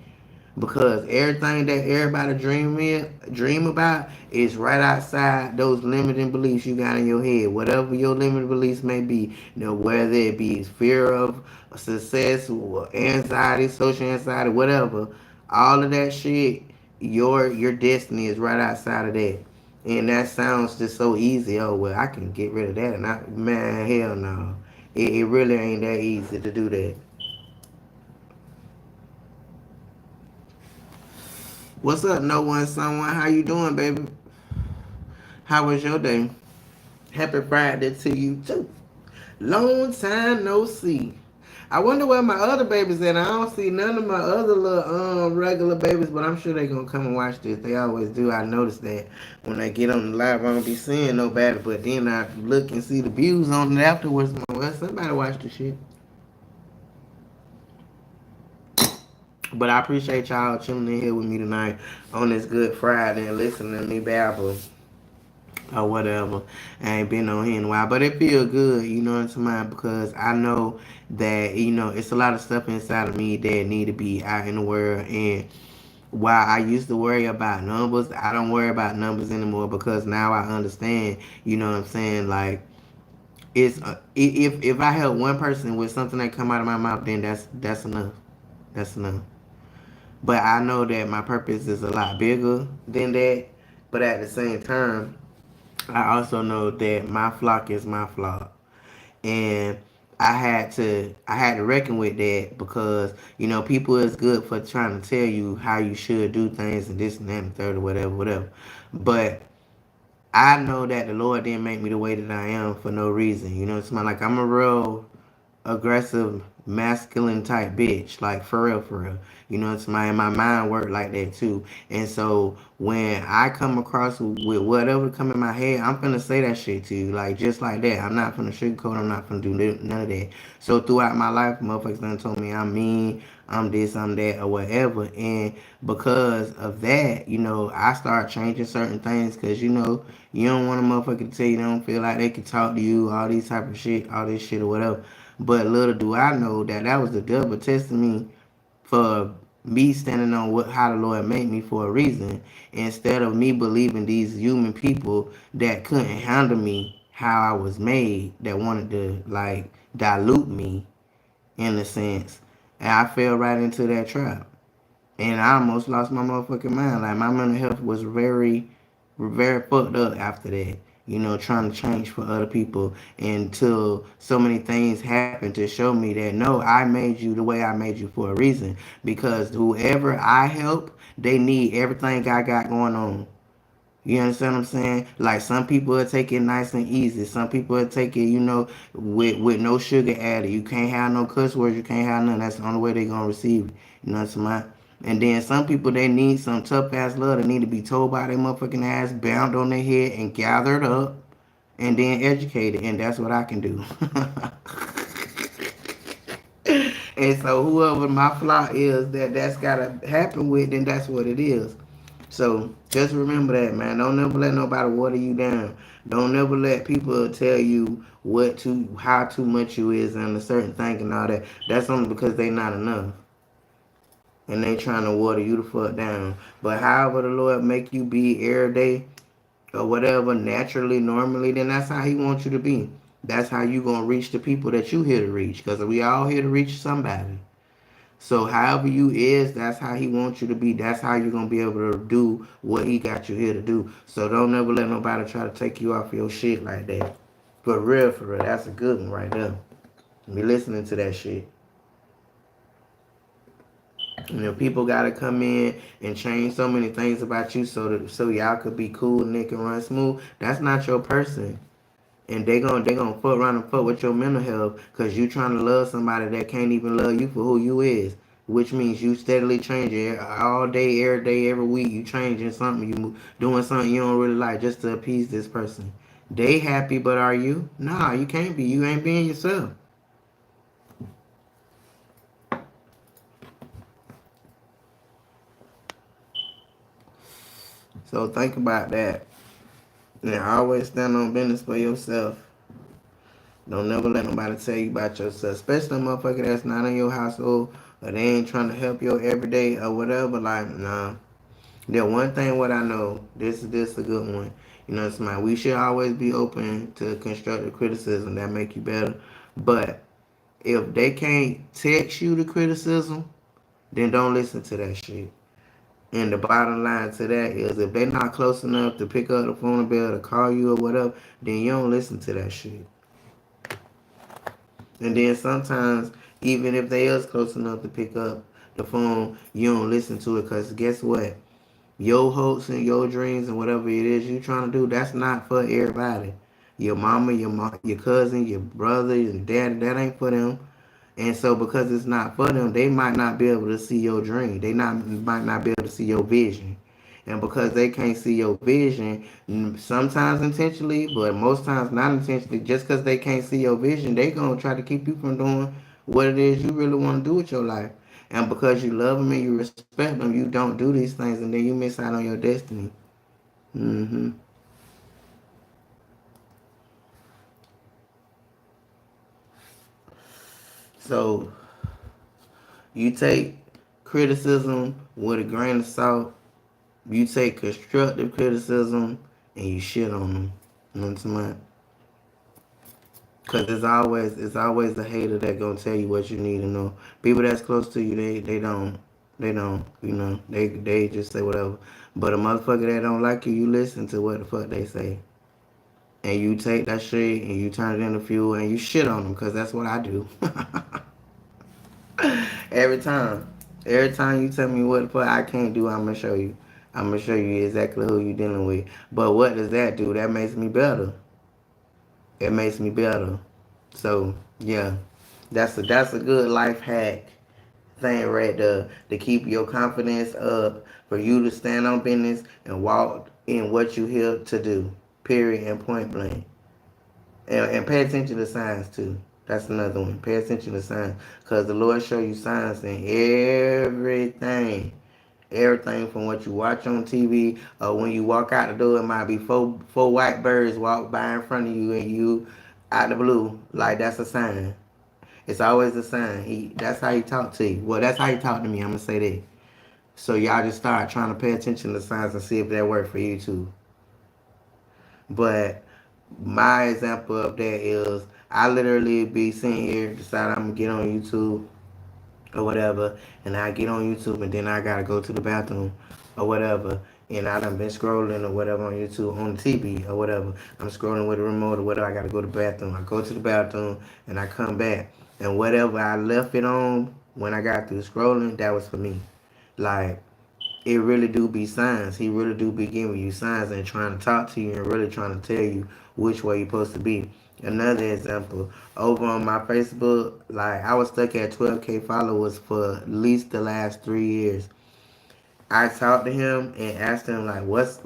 Because everything that everybody dream about is right outside those limiting beliefs you got in your head. Whatever your limiting beliefs may be, you know, whether it be fear of success or anxiety, social anxiety, whatever, all of that shit, your destiny is right outside of that. And that sounds just so easy. Oh well, I can get rid of that, and man, hell no, it really ain't that easy to do that. What's up, no one, someone? How you doing, baby? How was your day? Happy Friday to you too. Long time no see. I wonder where my other babies at. I don't see none of my other little regular babies, but I'm sure they gonna come and watch this. They always do. I notice that when they get on the live, I don't be seeing nobody, but then I look and see the views on it afterwards. Well, somebody watch the shit. But I appreciate y'all tuning in here with me tonight on this Good Friday and listening to me babble or whatever. I ain't been on here in a while, but it feel good, you know what I'm saying? Because I know that it's a lot of stuff inside of me that need to be out in the world. And while I used to worry about numbers, I don't worry about numbers anymore because now I understand. You know what I'm saying? Like if I help one person with something that come out of my mouth, then that's enough. That's enough. But I know that my purpose is a lot bigger than that. But at the same time, I also know that my flock is my flock, and I had to reckon with that because people is good for trying to tell you how you should do things and this and that and the third or whatever, whatever. But I know that the Lord didn't make me the way that I am for no reason. You know, it's my like I'm a real aggressive, masculine type bitch. Like for real, for real. You know, it's my mind work like that too. And so when I come across with whatever come in my head, I'm finna say that shit to you. Like just like that. I'm not finna sugarcoat. I'm not finna do none of that. So throughout my life, motherfuckers done told me I'm mean, I'm this, I'm that, or whatever. And because of that, I start changing certain things because you don't want a motherfucker to tell you they don't feel like they can talk to you, all these type of shit, all this shit or whatever. But little do I know that that was the devil testing me for me standing on how the Lord made me for a reason, instead of me believing these human people that couldn't handle me how I was made, that wanted to like dilute me in a sense. And I fell right into that trap. And I almost lost my motherfucking mind. Like my mental health was very fucked up after that. Trying to change for other people until so many things happened to show me that no, I made you the way I made you for a reason. Because whoever I help, they need everything I got going on. You understand what I'm saying? Like some people will take it nice and easy. Some people will take it, with no sugar added. You can't have no cuss words. You can't have nothing. That's the only way they gonna receive it. You know what I'm saying? And then some people they need some tough ass love. They need to be told by their motherfucking ass, bound on their head, and gathered up, and then educated. And that's what I can do. And so whoever my flaw is that's gotta happen with, then that's what it is. So just remember that, man. Don't never let nobody water you down. Don't never let people tell you how too much you is and a certain thing and all that. That's only because they not enough. And they trying to water you the fuck down. But however the Lord make you be every day or whatever, naturally, normally, then that's how he wants you to be. That's how you gonna reach the people that you here to reach. Cause we all here to reach somebody. So however you is, that's how he wants you to be. That's how you're gonna be able to do what he got you here to do. So don't ever let nobody try to take you off your shit like that. For real, for real. That's a good one right there. Be listening to that shit. People gotta come in and change so many things about you so y'all could be cool and they can run smooth. That's not your person. And they gonna fuck around and fuck with your mental health because you trying to love somebody that can't even love you for who you is, which means you steadily changing all day, every day, every week. You changing something, you doing something you don't really like just to appease this person. They happy, but are you? Nah, you can't be. You ain't being yourself. So think about that. And always stand on business for yourself. Don't never let nobody tell you about yourself, especially a motherfucker that's not in your household or they ain't trying to help your everyday or whatever. Like, nah. The one thing what I know, this a good one. It's my we should always be open to constructive criticism that make you better. But if they can't text you the criticism, then don't listen to that shit. And the bottom line to that is if they not close enough to pick up the phone bill to call you or whatever, then you don't listen to that shit. And then sometimes, even if they is close enough to pick up the phone, you don't listen to it because guess what? Your hopes and your dreams and whatever it is you trying to do, that's not for everybody. Your mama, your cousin, your brother, your dad, that ain't for them. And so because it's not for them, they might not be able to see your dream. They might not be able to see your vision. And because they can't see your vision, sometimes intentionally, but most times not intentionally, just because they can't see your vision, they gonna try to keep you from doing what it is you really want to do with your life. And because you love them and you respect them, you don't do these things, and then you miss out on your destiny. Hmm. So you take criticism with a grain of salt. You take constructive criticism and you shit on them. You know what I'm saying? Cause it's always the hater that gonna tell you what you need to know. People that's close to you, they don't, they just say whatever. But a motherfucker that don't like you, you listen to what the fuck they say, and you take that shit and you turn it into fuel and you shit on them. Cause that's what I do. every time, every time you tell me what the fuck I can't do, I'm gonna show you. I'm gonna show you exactly who you dealing with. But what does that do? That makes me better. It makes me better. So yeah, that's a good life hack thing right there to keep your confidence up, for you to stand on business and walk in what you here to do. Period and point blank. And pay attention to signs too. That's another one. Pay attention to signs, cause the Lord show you signs in everything. Everything from what you watch on TV, or when you walk out the door, it might be four white birds walk by in front of you, and you out the blue, like that's a sign. It's always a sign. That's how he talk to you. Well, that's how he talk to me. I'm gonna say that. So y'all just start trying to pay attention to signs and see if that work for you too. But my example of that is I literally be sitting here, decide I'm gonna get on YouTube or whatever, and I get on YouTube and then I gotta go to the bathroom or whatever, and I done been scrolling or whatever on YouTube on the TV or whatever. I'm scrolling with the remote or whatever. I gotta go to the bathroom. I go to the bathroom and I come back, and whatever I left it on when I got through scrolling, that was for me. Like, it really do be signs. He really do be giving you signs and trying to talk to you and really trying to tell you which way you're supposed to be. Another example, over on my Facebook, like I was stuck at 12K followers for at least the last 3 years. I talked to him and asked him like, what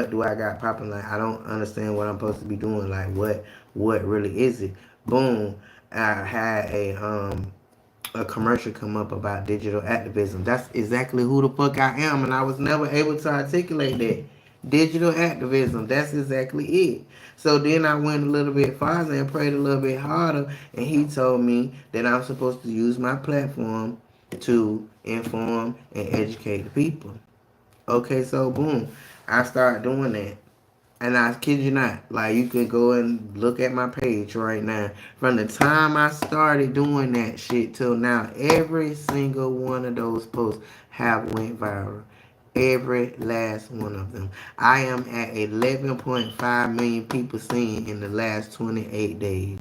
do I got popping? Like, I don't understand what I'm supposed to be doing. Like, what really is it? Boom, I had a commercial come up about digital activism. That's exactly who the fuck I am, and I was never able to articulate that. Digital activism, that's exactly it. So then I went a little bit farther and prayed a little bit harder, and he told me that I'm supposed to use my platform to inform and educate the people. Okay, so boom, I started doing that. And I kid you not, like you can go and look at my page right now. From the time I started doing that shit till now, every single one of those posts have went viral. Every last one of them. I am at 11.5 million people seeing in the last 28 days.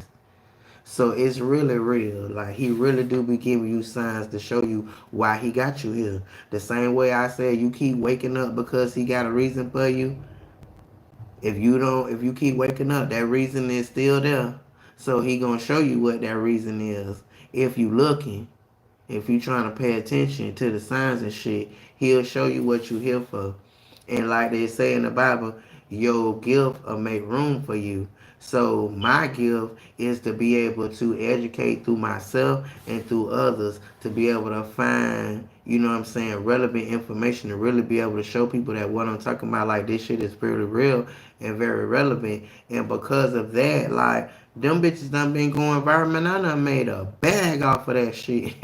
So it's really real. Like he really do be giving you signs to show you why he got you here. The same way I said you keep waking up because he got a reason for you. If you keep waking up, that reason is still there. So he gonna show you what that reason is. If you looking, if you trying to pay attention to the signs and shit, he'll show you what you here for. And like they say in the Bible, your gift will make room for you. So my gift is to be able to educate through myself and through others to be able to find, you know what I'm saying, relevant information to really be able to show people that what I'm talking about, like this shit is pretty real and very relevant. And because of that, like them bitches done been going viral, man. I done made a bag off of that shit.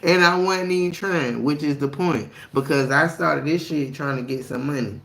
And I wasn't even trying, which is the point. Because I started this shit trying to get some money.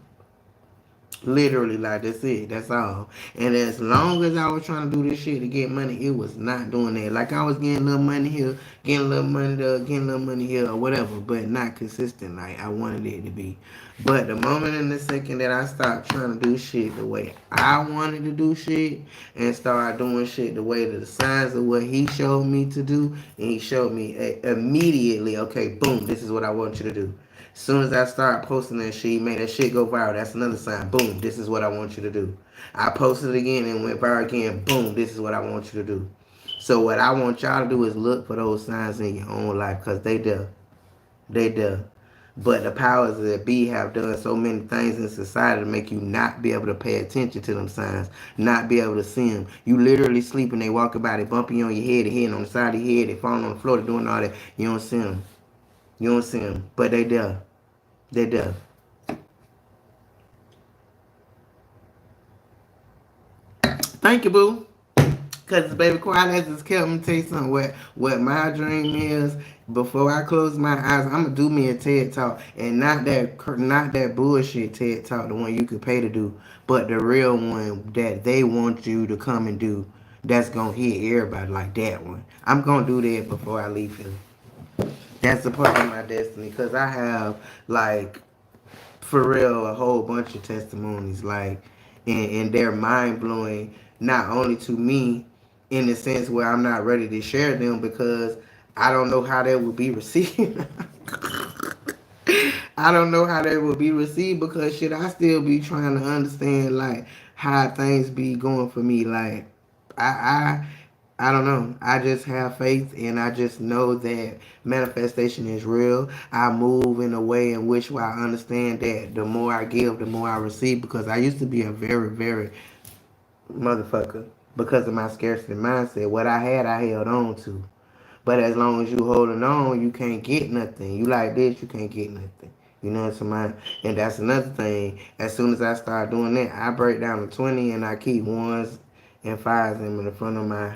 Literally, like that's it. That's all. And as long as I was trying to do this shit to get money, it was not doing that. Like I was getting a little money here, getting a little money there, getting a little money here, or whatever, but not consistent like I wanted it to be. But the moment and the second that I stopped trying to do shit the way I wanted to do shit and start doing shit the way that the signs of what he showed me to do, and he showed me immediately, okay, boom, this is what I want you to do. As soon as I start posting that shit, man, that shit go viral. That's another sign. Boom, this is what I want you to do. I posted it again and went viral again. Boom, this is what I want you to do. So what I want y'all to do is look for those signs in your own life because they there. They there. But the powers that be have done so many things in society to make you not be able to pay attention to them signs, not be able to see them. You literally sleeping, they walking by, they bumping you on your head, they hitting on the side of your head, they falling on the floor, they doing all that. You don't see them. You don't see them. But they there. They there. Thank you, boo. Cause baby, quiet as kept me tell you something. What my dream is before I close my eyes, I'm gonna do me a TED talk, and not that bullshit TED talk, the one you could pay to do, but the real one that they want you to come and do. That's gonna hit everybody like that one. I'm gonna do that before I leave here. That's a part of my destiny, cause I have like for real a whole bunch of testimonies like and they're mind blowing not only to me in the sense where I'm not ready to share them because I don't know how they will be received. I don't know how they will be received because shit I still be trying to understand like how things be going for me like I I don't know. I just have faith and I just know that manifestation is real. I move in a way in which I understand that the more I give, the more I receive because I used to be a very, very motherfucker because of my scarcity mindset. What I had, I held on to. But as long as you holding on, you can't get nothing. You like this, you can't get nothing. You know what I'm saying? And that's another thing. As soon as I start doing that, I break down to 20 and I keep ones and fives in the front of my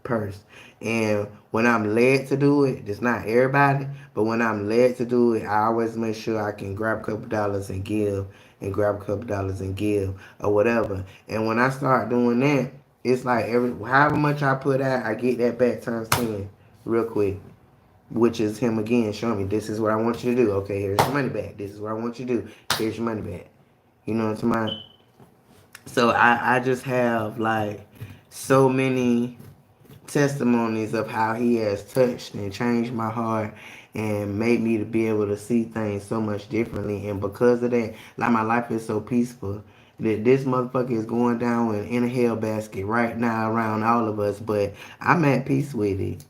purse. And when I'm led to do it, it's not everybody, but when I'm led to do it, I always make sure I can grab a couple dollars and give, and grab a couple dollars and give, or whatever. And when I start doing that, it's like however much I put out, I get that back times 10 real quick. Which is him again showing me this is what I want you to do. Okay, here's your money back. This is what I want you to do. Here's your money back. You know what I'm saying? So I just have like so many testimonies of how he has touched and changed my heart and made me to be able to see things so much differently. And because of that, like my life is so peaceful that this motherfucker is going down in a hell basket right now around all of us. But I'm at peace with it.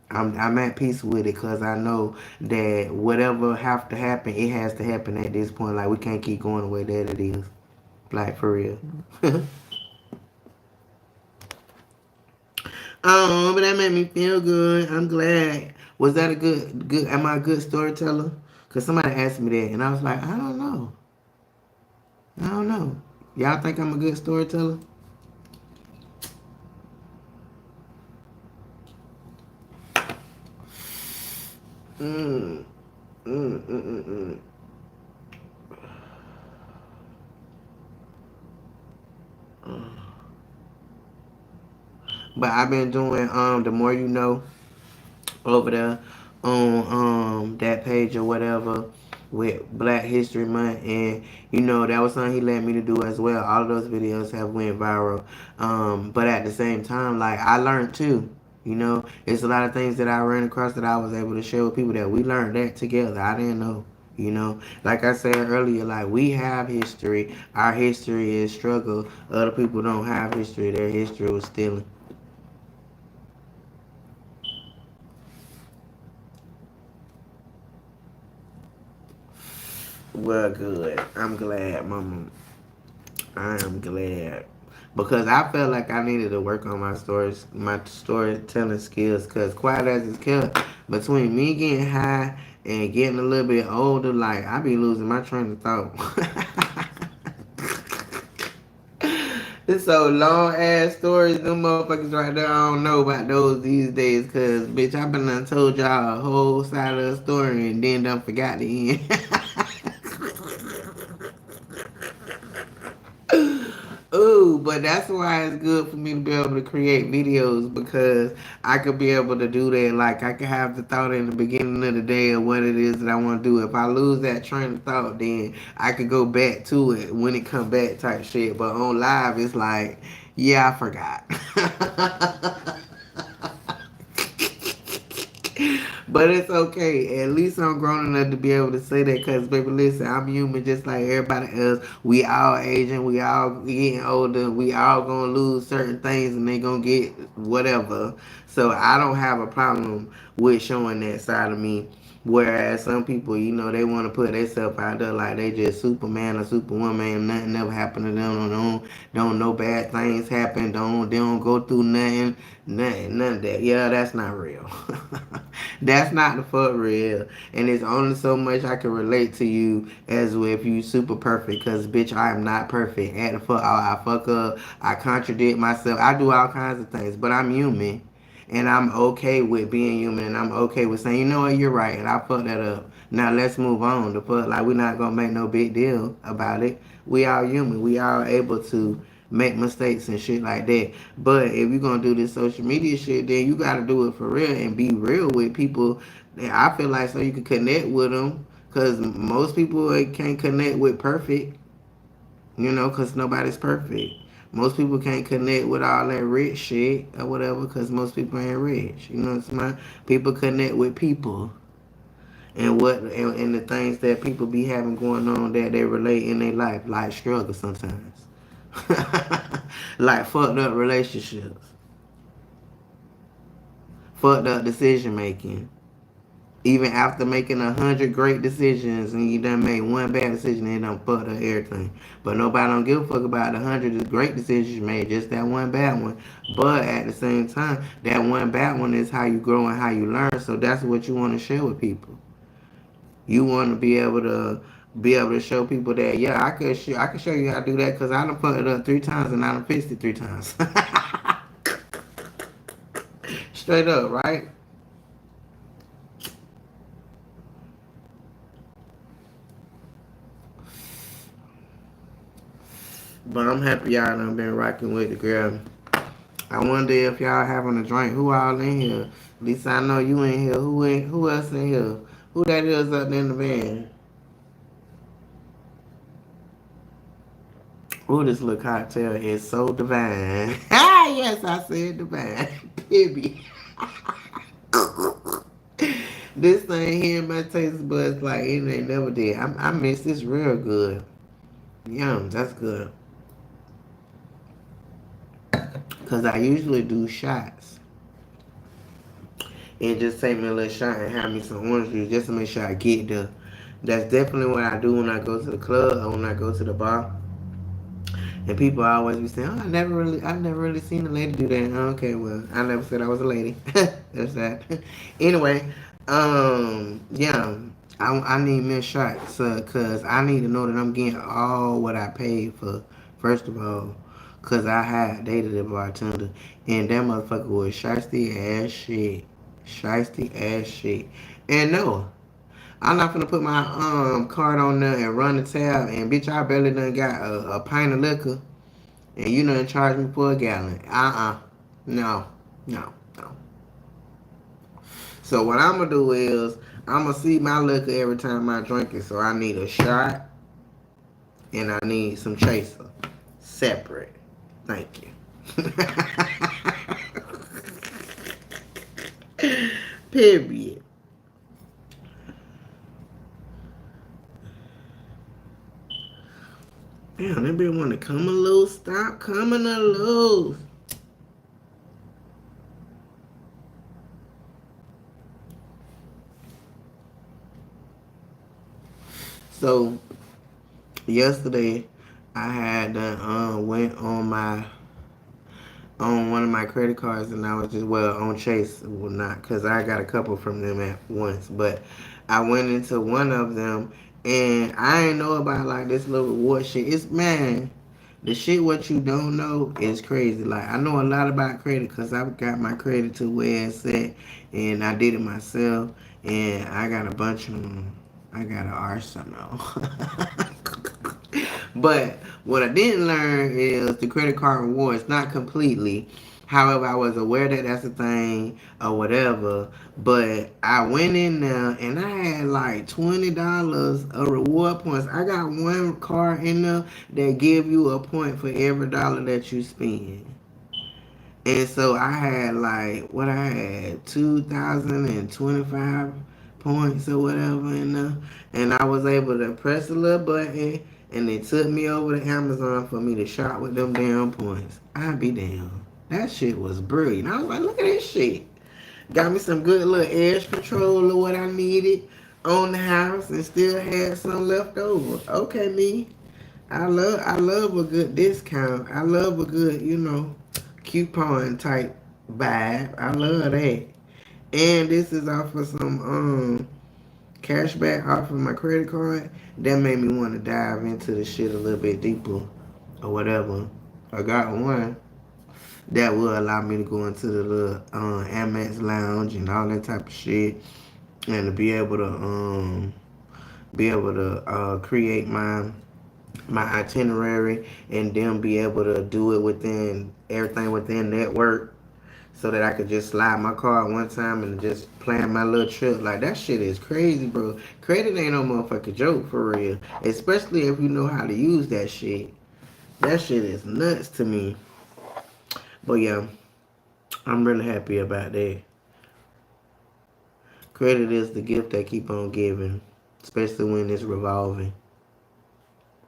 I'm at peace with it because I know that whatever have to happen, it has to happen at this point. Like we can't keep going the way that it is. Like for real. But that made me feel good. I'm glad. Was that a good? Am I a good storyteller? Cause somebody asked me that, and I was like, I don't know. I don't know. Y'all think I'm a good storyteller? Mm. Mm. Mm. Mm. Mm. But I've been doing the more you know over there on that page or whatever with Black History Month, and you know that was something he let me to do as well. All of those videos have went viral, but at the same time, like I learned too. You know, it's a lot of things that I ran across that I was able to share with people that we learned that together. I didn't know. You know, like I said earlier, like we have history. Our history is struggle. Other people don't have history. Their history was stealing. Well, good. I'm glad, Mama. I am glad because I felt like I needed to work on my storytelling skills. Cause quiet as it's kept, between me getting high and getting a little bit older, like I be losing my train of thought. It's so long ass stories, them motherfuckers right there. I don't know about those these days, cause bitch, I been done told y'all a whole side of the story and then done forgot the end. Ooh, but that's why it's good for me to be able to create videos because I could be able to do that. Like I could have the thought in the beginning of the day of what it is that I want to do. If I lose that train of thought, then I could go back to it when it come back type shit. But on live, it's like, yeah, I forgot. But it's okay. At least I'm grown enough to be able to say that because, baby, listen, I'm human just like everybody else. We all aging. We all getting older. We all going to lose certain things and they going to get whatever. So I don't have a problem with showing that side of me. Whereas some people, they want to put themselves out there like they just Superman or Superwoman, and nothing never happened to them. Don't no bad things happen. They don't go through none of that. Yeah, that's not real. That's not the fuck real. And it's only so much I can relate to you as if you super perfect. Cause bitch, I am not perfect. At the fuck, I fuck up. I contradict myself. I do all kinds of things, but I'm human. And I'm okay with being human, and I'm okay with saying, you know what, you're right, and I fucked that up. Now let's move on. The fuck, like we're not gonna make no big deal about it. We all human. We all able to make mistakes and shit like that. But if you're gonna do this social media shit, then you gotta do it for real and be real with people. I feel like so you can connect with them, cause most people can't connect with perfect. Cause nobody's perfect. Most people can't connect with all that rich shit or whatever, cause most people ain't rich. You know what I'm saying? People connect with people and the things that people be having going on that they relate in their life, like struggle sometimes, like fucked up relationships, fucked up decision making. Even after making 100 great decisions and you done made one bad decision, they done fucked up everything. But nobody don't give a fuck about the 100 great decisions you made, just that one bad one. But at the same time, that one bad one is how you grow and how you learn. So that's what you want to share with people. You want to be able to show people that I can show you how to do that because I done fucked it up 3 times and I done fixed it 3 times. Straight up, right? But I'm happy y'all done been rocking with the girl. I wonder if y'all having a drink. Who all in here? At least I know you in here. Who else in here? Who that is up there in the van? Oh, this little cocktail is so divine. Ah, yes, I said divine. Baby. This thing here in my taste buds like it ain't never did. I miss this real good. Yum, that's good. Cause I usually do shots and just take me a little shot and have me some orange juice just to make sure I get the. That's definitely what I do when I go to the club or when I go to the bar. And people always be saying, "Oh, I never really seen a lady do that." Okay, well, I never said I was a lady. That's that. Anyway, yeah, I need me a shot, so, cause I need to know that I'm getting all what I paid for. First of all, cause I had dated a bartender, and that motherfucker was shiesty ass shit, shiesty ass shit. And no, I'm not gonna put my card on there and run the tab, and bitch, I barely done got a pint of liquor and you done charge me for a gallon. No, no, no. So what I'm gonna do is I'm gonna see my liquor every time I drink it. So I need a shot and I need some chaser, separate. Thank you. Period. Damn, that bitch wanna come a loose. Stop coming a loose. So yesterday I had went on one of my credit cards and I was just on Chase, well not because I got a couple from them at once, but I went into one of them and I ain't know about like this little reward shit. It's man, the shit what you don't know is crazy. Like I know a lot about credit because I got my credit to where it's at and I did it myself and I got a bunch of them. I got an arsenal. But what I didn't learn is the credit card rewards, not completely. However, I was aware that that's a thing or whatever. But I went in there and I had like $20 of reward points. I got one card in there that give you a point for every dollar that you spend. And so I had like what I had 2,025 points or whatever in there, and I was able to press a little button, and it took me over to Amazon for me to shop with them damn points. I be damn. That shit was brilliant. I was like, look at this shit. Got me some good little edge control of what I needed on the house and still had some left over. Okay, me. I love a good discount. I love a good, coupon type vibe. I love that. And this is off of some cash back off of my credit card. That made me want to dive into the shit a little bit deeper or whatever. I got one that will allow me to go into the little Amex lounge and all that type of shit, and to be able to create my itinerary, and then be able to do it within everything within network, so that I could just slide my card one time and just plan my little trip. Like, that shit is crazy, bro. Credit ain't no motherfucking joke for real. Especially if you know how to use that shit. That shit is nuts to me. But yeah, I'm really happy about that. Credit is the gift that keep on giving, especially when it's revolving.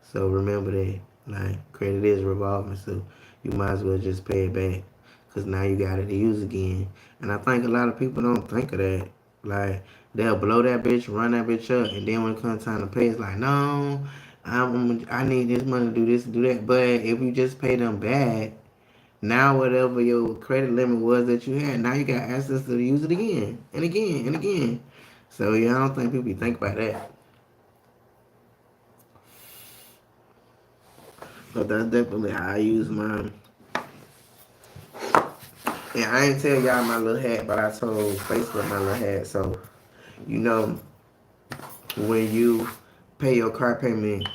So remember that. Like, credit is revolving, so you might as well just pay it back. Because now you got it to use again. And I think a lot of people don't think of that. Like, they'll blow that bitch, run that bitch up, and then when it comes time to pay, it's like, no, I need this money to do this and do that. But if you just pay them back, now whatever your credit limit was that you had, now you got access to use it again and again and again. So yeah, I don't think people think about that. But that's definitely how I use mine. And I ain't tell y'all my little hat, but I told Facebook my little hat. So, you know, when you pay your car payment,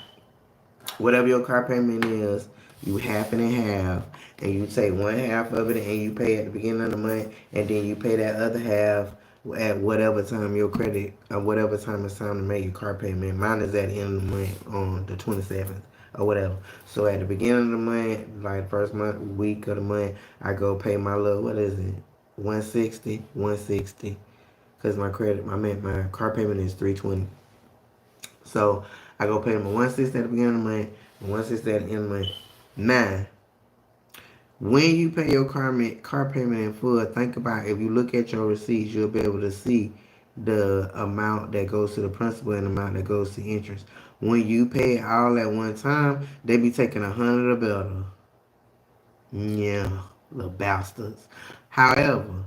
whatever your car payment is, you half it in half, and you take one half of it and you pay at the beginning of the month, and then you pay that other half at whatever time your credit or whatever time it's time to make your car payment. Mine is at the end of the month on the 27th or whatever. So at the beginning of the month, like first week of the month, I go pay my little, what is it, 160, because my car payment is 320. So I go pay my 160 at the beginning of the month and 160 at the end of the month. Now, when you pay your car payment in full, think about, if you look at your receipts, you'll be able to see the amount that goes to the principal and the amount that goes to interest. When you pay it all at one time, they be taking 100 or better. Yeah, little bastards. However,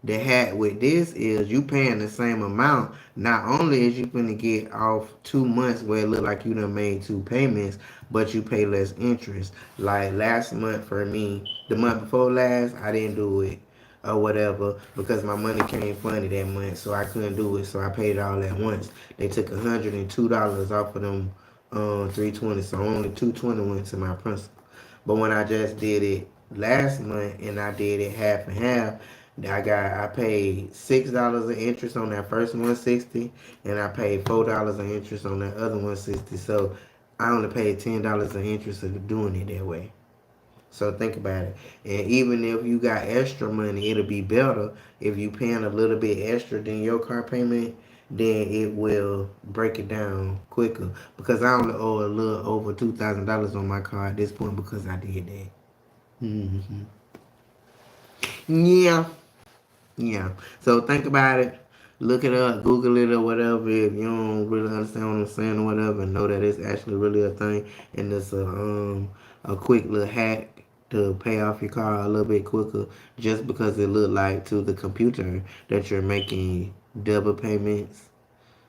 the hat with this is you paying the same amount. Not only is you finna get off 2 months where it look like you done made two payments, but you pay less interest. Like last month for me, the month before last, I didn't do it or whatever because my money came funny that month, so I couldn't do it. So I paid it all at once. They took $102 off of them 320, so only 220 went to my principal. But when I just did it last month and I did it half and half, I paid $6 of interest on that first 160, and I paid $4 of interest on that other 160. So I only paid $10 of interest of doing it that way. So think about it. And even if you got extra money, it'll be better if you paying a little bit extra than your car payment. Then it will break it down quicker. Because I only owe a little over $2,000 on my car at this point because I did that. Yeah. Yeah. So think about it. Look it up, Google it or whatever. If you don't really understand what I'm saying or whatever, know that it's actually really a thing, and it's a quick little hack to pay off your car a little bit quicker, just because it look like to the computer that you're making double payments,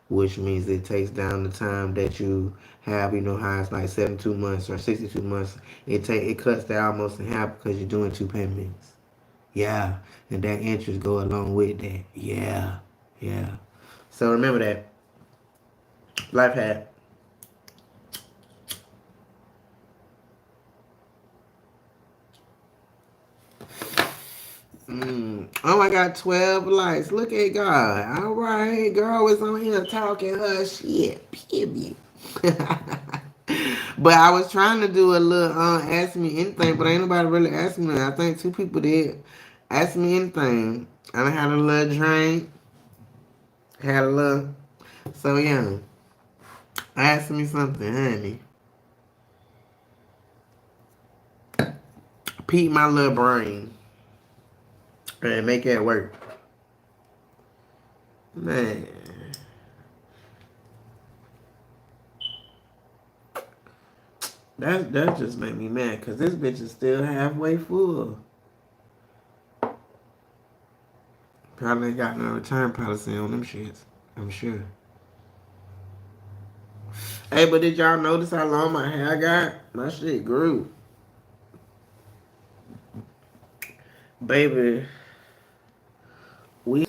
which means it takes down the time that you have. You know how it's like 72 months or 62 months. It cuts that almost in half because you're doing two payments. Yeah, and that interest go along with that. Yeah, yeah. So remember that. Life hack. Oh, I got 12 likes. Look at God. All right, girl is on here talking her shit. Period. But I was trying to do a little ask me anything, but ain't nobody really asked me. I think two people did ask me anything. I had a little drink, had a little. So yeah, ask me something, honey. Peep my little brain and make it work. Man, that just made me mad because this bitch is still halfway full. Probably ain't got no return policy on them shits. I'm sure. Hey, but did y'all notice how long my hair got? My shit grew. Baby, we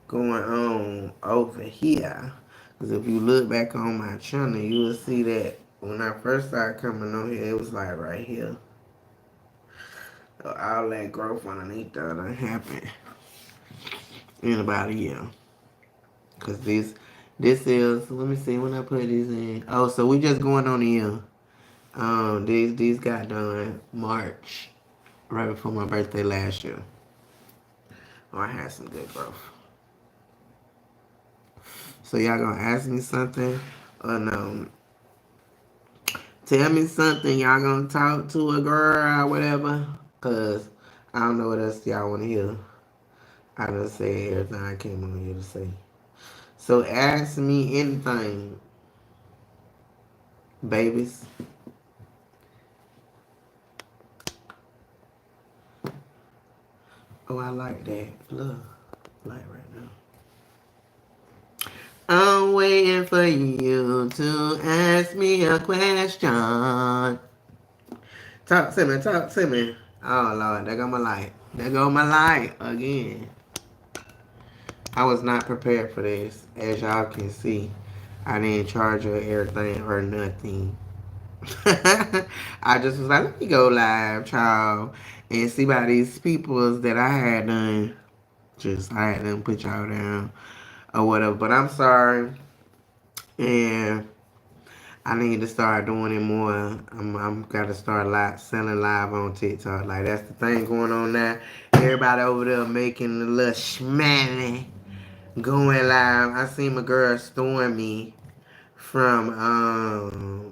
going on over here. Because if you look back on my channel, you will see that when I first started coming on here, it was like right here. All that growth underneath that done happened in about a year. Because this is, let me see when I put these in. Oh, so we just going on a year. These got done March, right before my birthday last year. Oh, I had some good growth. So y'all gonna ask me something or no? Tell me something. Y'all gonna talk to a girl or whatever? Cause I don't know what else y'all wanna hear. I done said everything I came on here to say. So ask me anything, babies. Oh, I like that. Look, like right now. I'm waiting for you to ask me a question. Talk to me, talk to me. Oh Lord, there go my light. There go my light again. I was not prepared for this. As y'all can see, I didn't charge her everything or nothing. I just was like, let me go live, child, and see about these peoples that I had done. Just I had them put y'all down or whatever. But I'm sorry, and I need to start doing it more. I'm gotta start selling live on TikTok. Like that's the thing going on now. Everybody over there making the little shmoney going live. I seen my girl Stormy from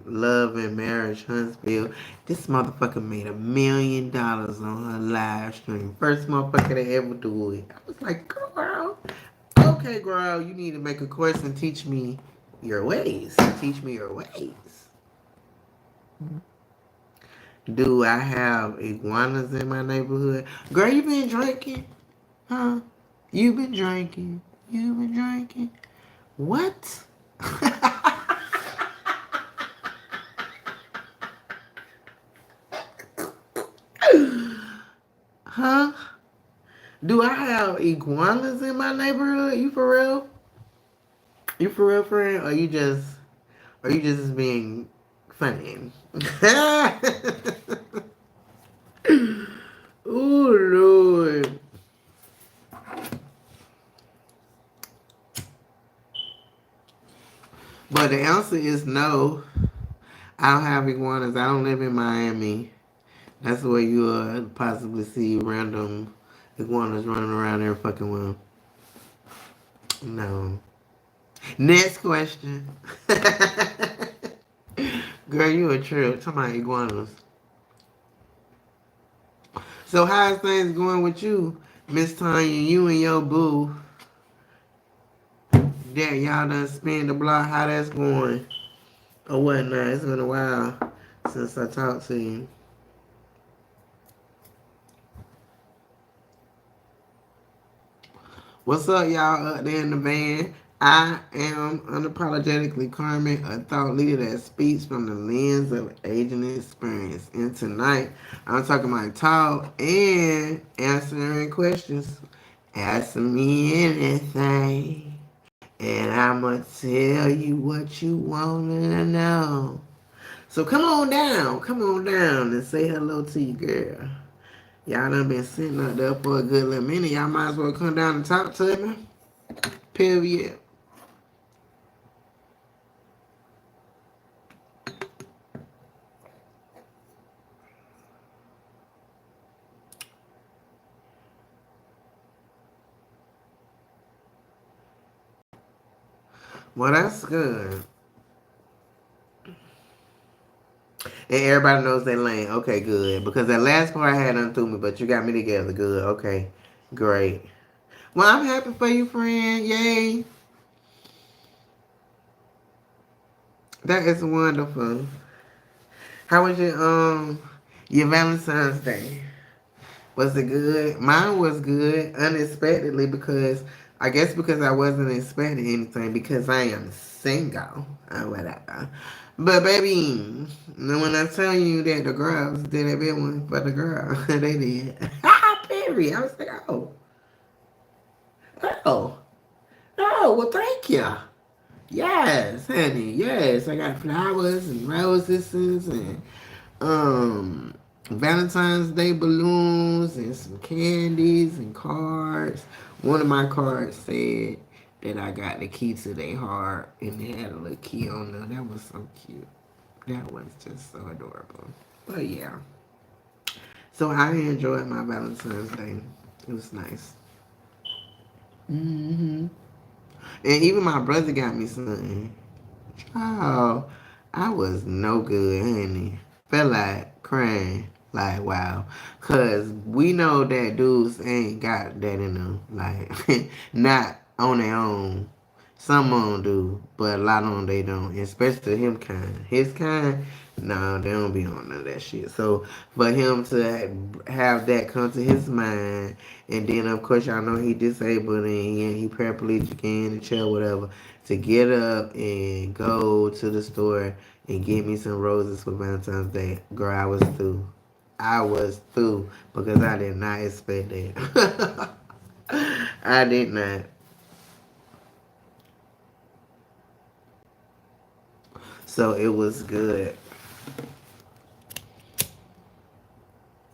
Love and Marriage Huntsville. This motherfucker made $1 million on her live stream. First motherfucker to ever do it. I was like, girl, okay, girl, you need to make a course and teach me your ways. Teach me your ways. Do I have iguanas in my neighborhood? Girl, you been drinking? Huh? You been drinking? You been drinking? What? Huh? Do I have iguanas in my neighborhood? You for real? You for real, friend? Or you just being funny? Oh Lord. But the answer is no. I don't have iguanas. I don't live in Miami. That's where you'll possibly see random iguanas running around there fucking with them. No. Next question. Girl, you a trip. Talking about iguanas. So how's things going with you, Miss Tanya? You and your boo. Yeah, y'all done spin the block. How that's going? Or whatnot. It's been a while since I talked to you. What's up, y'all up there in the van? I am unapologetically Carmen, a thought leader that speaks from the lens of aging experience. And tonight, I'm talking about talk and answering questions. Ask me anything, and I'ma tell you what you want to know. So come on down, and say hello to you, girl. Y'all done been sitting up there for a good little minute. Y'all might as well come down and talk to me. Period. Well, that's good. And everybody knows that lane. Okay, good. Because that last part I had unthrew me, but you got me together. Good. Okay. Great. Well, I'm happy for you, friend. Yay. That is wonderful. How was your Valentine's Day? Was it good? Mine was good unexpectedly because I guess because I wasn't expecting anything because I am single or whatever. But baby, when I tell you that the girls did a big one for the girl, they did. Period. I was like, oh, oh, well, thank you. Yes, honey. Yes, I got flowers and roses and um Valentine's Day balloons and some candies and cards. One of my cards said that I got the key to their heart and it had a little key on there. That was so cute. That was just so adorable. But yeah. So I enjoyed my Valentine's Day. It was nice. hmm And even my brother got me something. Oh, I was no good, honey. Felt like crying. Like, wow. Because we know that dudes ain't got that in them. Like, not on their own. Some of them do, but a lot of them they don't. Especially him kind. His kind, no, they don't be on none of that shit. So for him to have that come to his mind, and then of course y'all know he disabled and he paraplegic in the chair, whatever. To get up and go to the store and get me some roses for Valentine's Day, girl, I was through. I was through because I did not expect that. I did not. So it was good.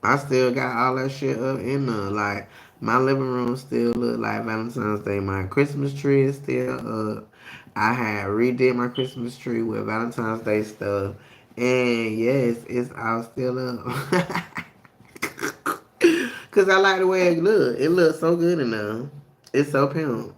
I still got all that shit up in there. Like my living room still look like Valentine's Day. My Christmas tree is still up. I had redid my Christmas tree with Valentine's Day stuff. And yes, it's all still up. Cause I like the way it look. It looks so good in there. It's so pimp.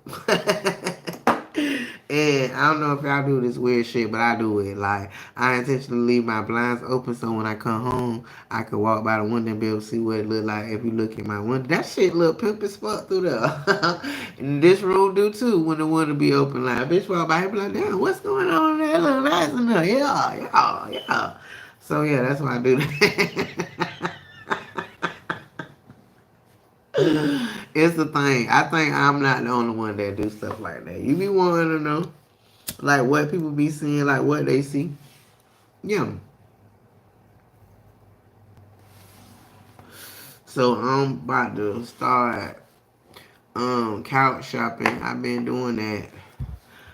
And I don't know if y'all do this weird shit, but I do it. Like I intentionally leave my blinds open so when I come home, I can walk by the window and be able to see what it look like if you look at my window. That shit look pimp as fuck through there. And this room do too when the window be open. Like bitch walk by and be like, damn, what's going on there? It look nice in there. Yeah, yeah, yeah. So yeah, that's why I do that. It's the thing. I think I'm not the only one that do stuff like that. You be wanting to know, like what people be seeing, like what they see. Yeah. So I'm about to start couch shopping. I've been doing that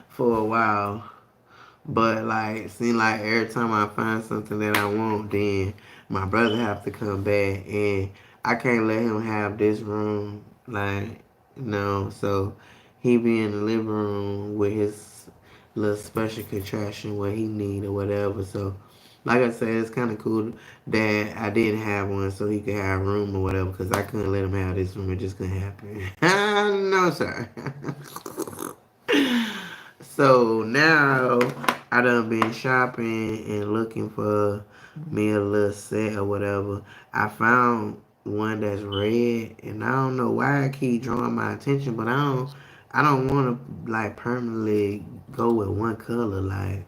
for a while. But like seem like every time I find something that I want, then my brother have to come back and I can't let him have this room. Like no, so he be in the living room with his little special contraption what he need or whatever. So like I said, it's kind of cool that I didn't have one so he could have room or whatever because I couldn't let him have this room. It just couldn't happen. No, sir. So now I done been shopping and looking for me a little set or whatever. I found one that's red and I don't know why it keep drawing my attention, but I don't want to like permanently go with one color. Like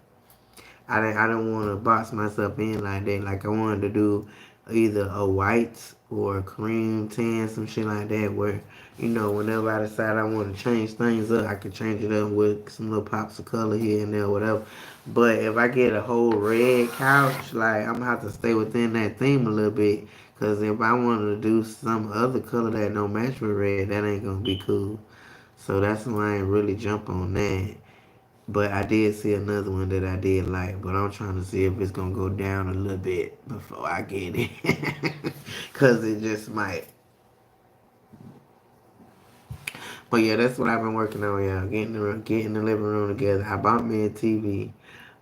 I don't want to box myself in like that. Like I wanted to do either a white or a cream tan, some shit like that. Where whenever I decide I want to change things up, I can change it up with some little pops of color here and there, whatever. But if I get a whole red couch, like I'm gonna have to stay within that theme a little bit. Cause if I wanted to do some other color that don't match with red, that ain't gonna be cool. So that's why I ain't really jump on that. But I did see another one that I did like, but I'm trying to see if it's gonna go down a little bit before I get it, cause it just might. But yeah, that's what I've been working on, y'all. Getting the living room together. I bought me a TV.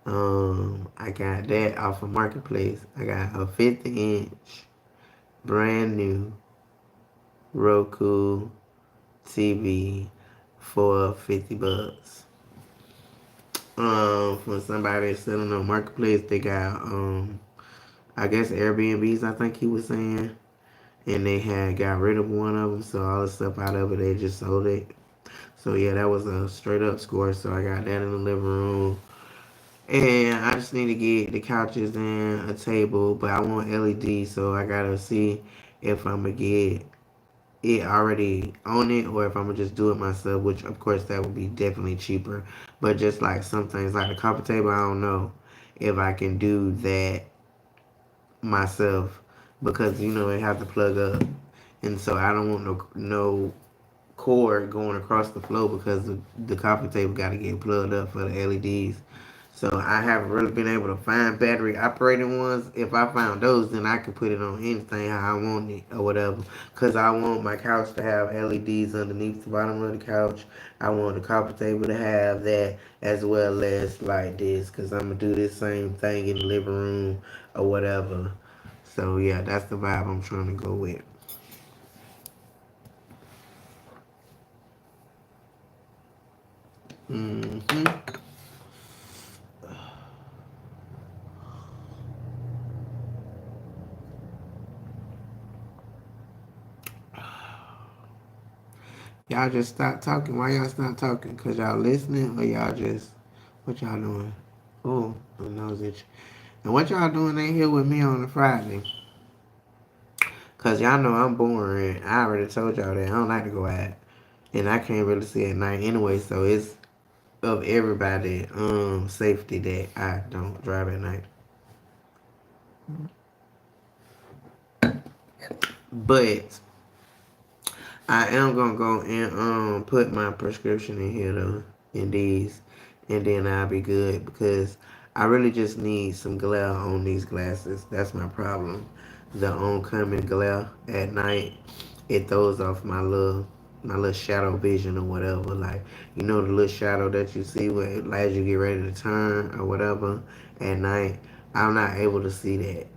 I got that off of Marketplace. I got a 50-inch, brand new Roku TV for $50. From somebody that's selling on Marketplace, they got I guess Airbnbs. I think he was saying, and they had got rid of one of them, so all the stuff out of it, they just sold it. So yeah, that was a straight up score. So I got that in the living room. And I just need to get the couches and a table, but I want LED, so I gotta see if I'm gonna get it already on it or if I'm gonna just do it myself, which of course that would be definitely cheaper. But just like some things like the coffee table, I don't know if I can do that myself because it has to plug up, and so I don't want no cord going across the floor because the coffee table got to get plugged up for the LEDs. So I haven't really been able to find battery operating ones. If I found those, then I can put it on anything how I want it or whatever. Cause I want my couch to have LEDs underneath the bottom of the couch. I want the coffee table to have that as well as like this. Cause I'm gonna do this same thing in the living room or whatever. So yeah, that's the vibe I'm trying to go with. Hmm. Y'all just stop talking. Why y'all stop talking? Cause y'all listening or y'all just what y'all doing? Oh, my nose itch. And what y'all doing in here with me on a Friday? Cause y'all know I'm boring. I already told y'all that I don't like to go out, and I can't really see at night anyway. So it's of everybody safety that I don't drive at night. But I am gonna go and put my prescription in here though in these, and then I'll be good because I really just need some glare on these glasses. That's my problem. The oncoming glare at night, it throws off my little shadow vision or whatever. Like the little shadow that you see when as you get ready to turn or whatever at night. I'm not able to see that.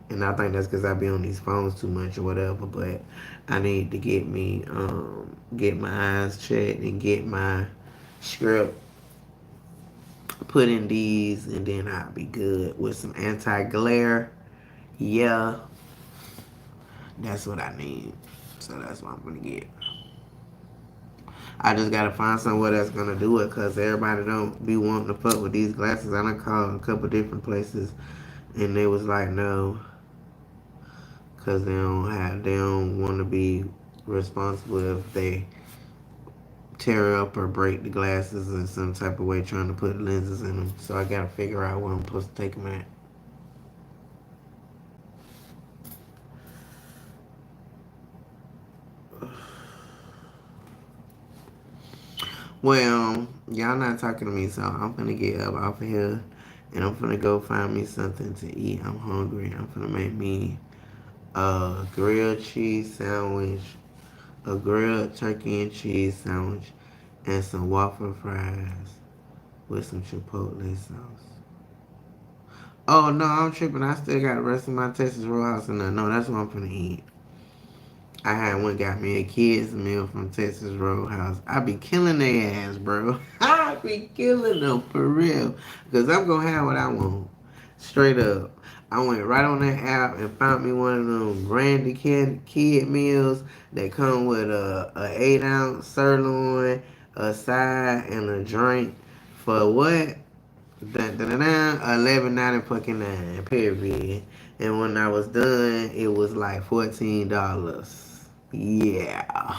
And I think that's because I be on these phones too much or whatever. But I need to get my eyes checked and get my script put in these, and then I'll be good with some anti-glare. Yeah, that's what I need. So that's what I'm gonna get. I just gotta find somewhere that's gonna do it, cause everybody don't be wanting to fuck with these glasses. I done called a couple different places, and they was like, no, cause they don't want to be responsible if they tear up or break the glasses in some type of way trying to put lenses in them. So I gotta figure out where I'm supposed to take them at. Well, y'all not talking to me, so I'm gonna get up off of here and I'm gonna go find me something to eat. I'm hungry. I'm gonna make me a grilled cheese sandwich, a grilled turkey and cheese sandwich, and some waffle fries with some chipotle sauce. Oh no, I'm tripping. I still got the rest of my Texas Roadhouse in there. No, that's what I'm gonna eat. I had one got me a kids meal from Texas Roadhouse. I be killing their ass, bro. I be killing them for real. Because I'm going to have what I want. Straight up. I went right on that app and found me one of them brandy kid meals that come with a 8-ounce sirloin, a side, and a drink for what? Dun, dun, dun, dun, 11.90 fucking 9, period. And when I was done, it was like $14. Yeah.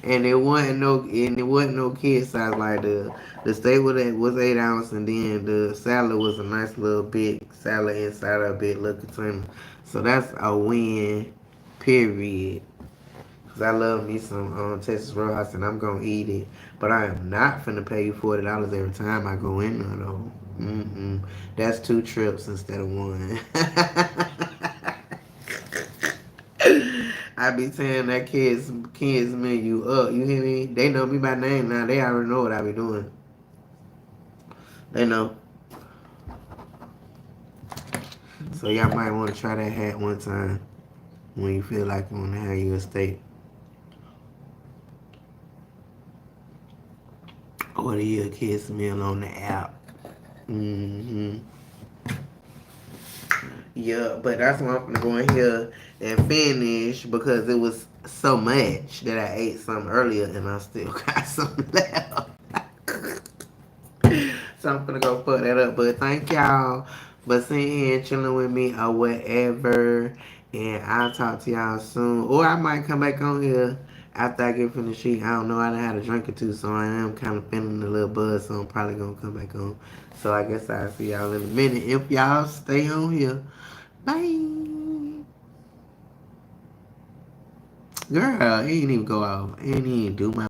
and it wasn't no kid size like the steak was 8 ounce and then the salad was a nice little big salad inside of a big little container. So that's a win, period. Cause I love me some Texas Roadhouse and I'm gonna eat it. But I am not finna pay you $40 every time I go in there though. That's 2 trips instead of one. I be tearing that kids menu up. You hear me? They know me by name now. They already know what I be doing. They know. So y'all might want to try that hat one time when you feel like you want to have your steak. Order your kids meal on the app. Yeah, but that's why I'm gonna go in here and finish because it was so much that I ate some earlier and I still got some left. So I'm gonna go fuck that up. But thank y'all for sitting here and chilling with me or whatever. And I'll talk to y'all soon. Or I might come back on here after I get finished eating. I don't know. I done had a drink or two, so I am kind of feeling a little buzz. So I'm probably gonna come back on. So I guess I'll see y'all in a minute. If y'all stay on here. Bye. Girl, it ain't even go off. It ain't even do my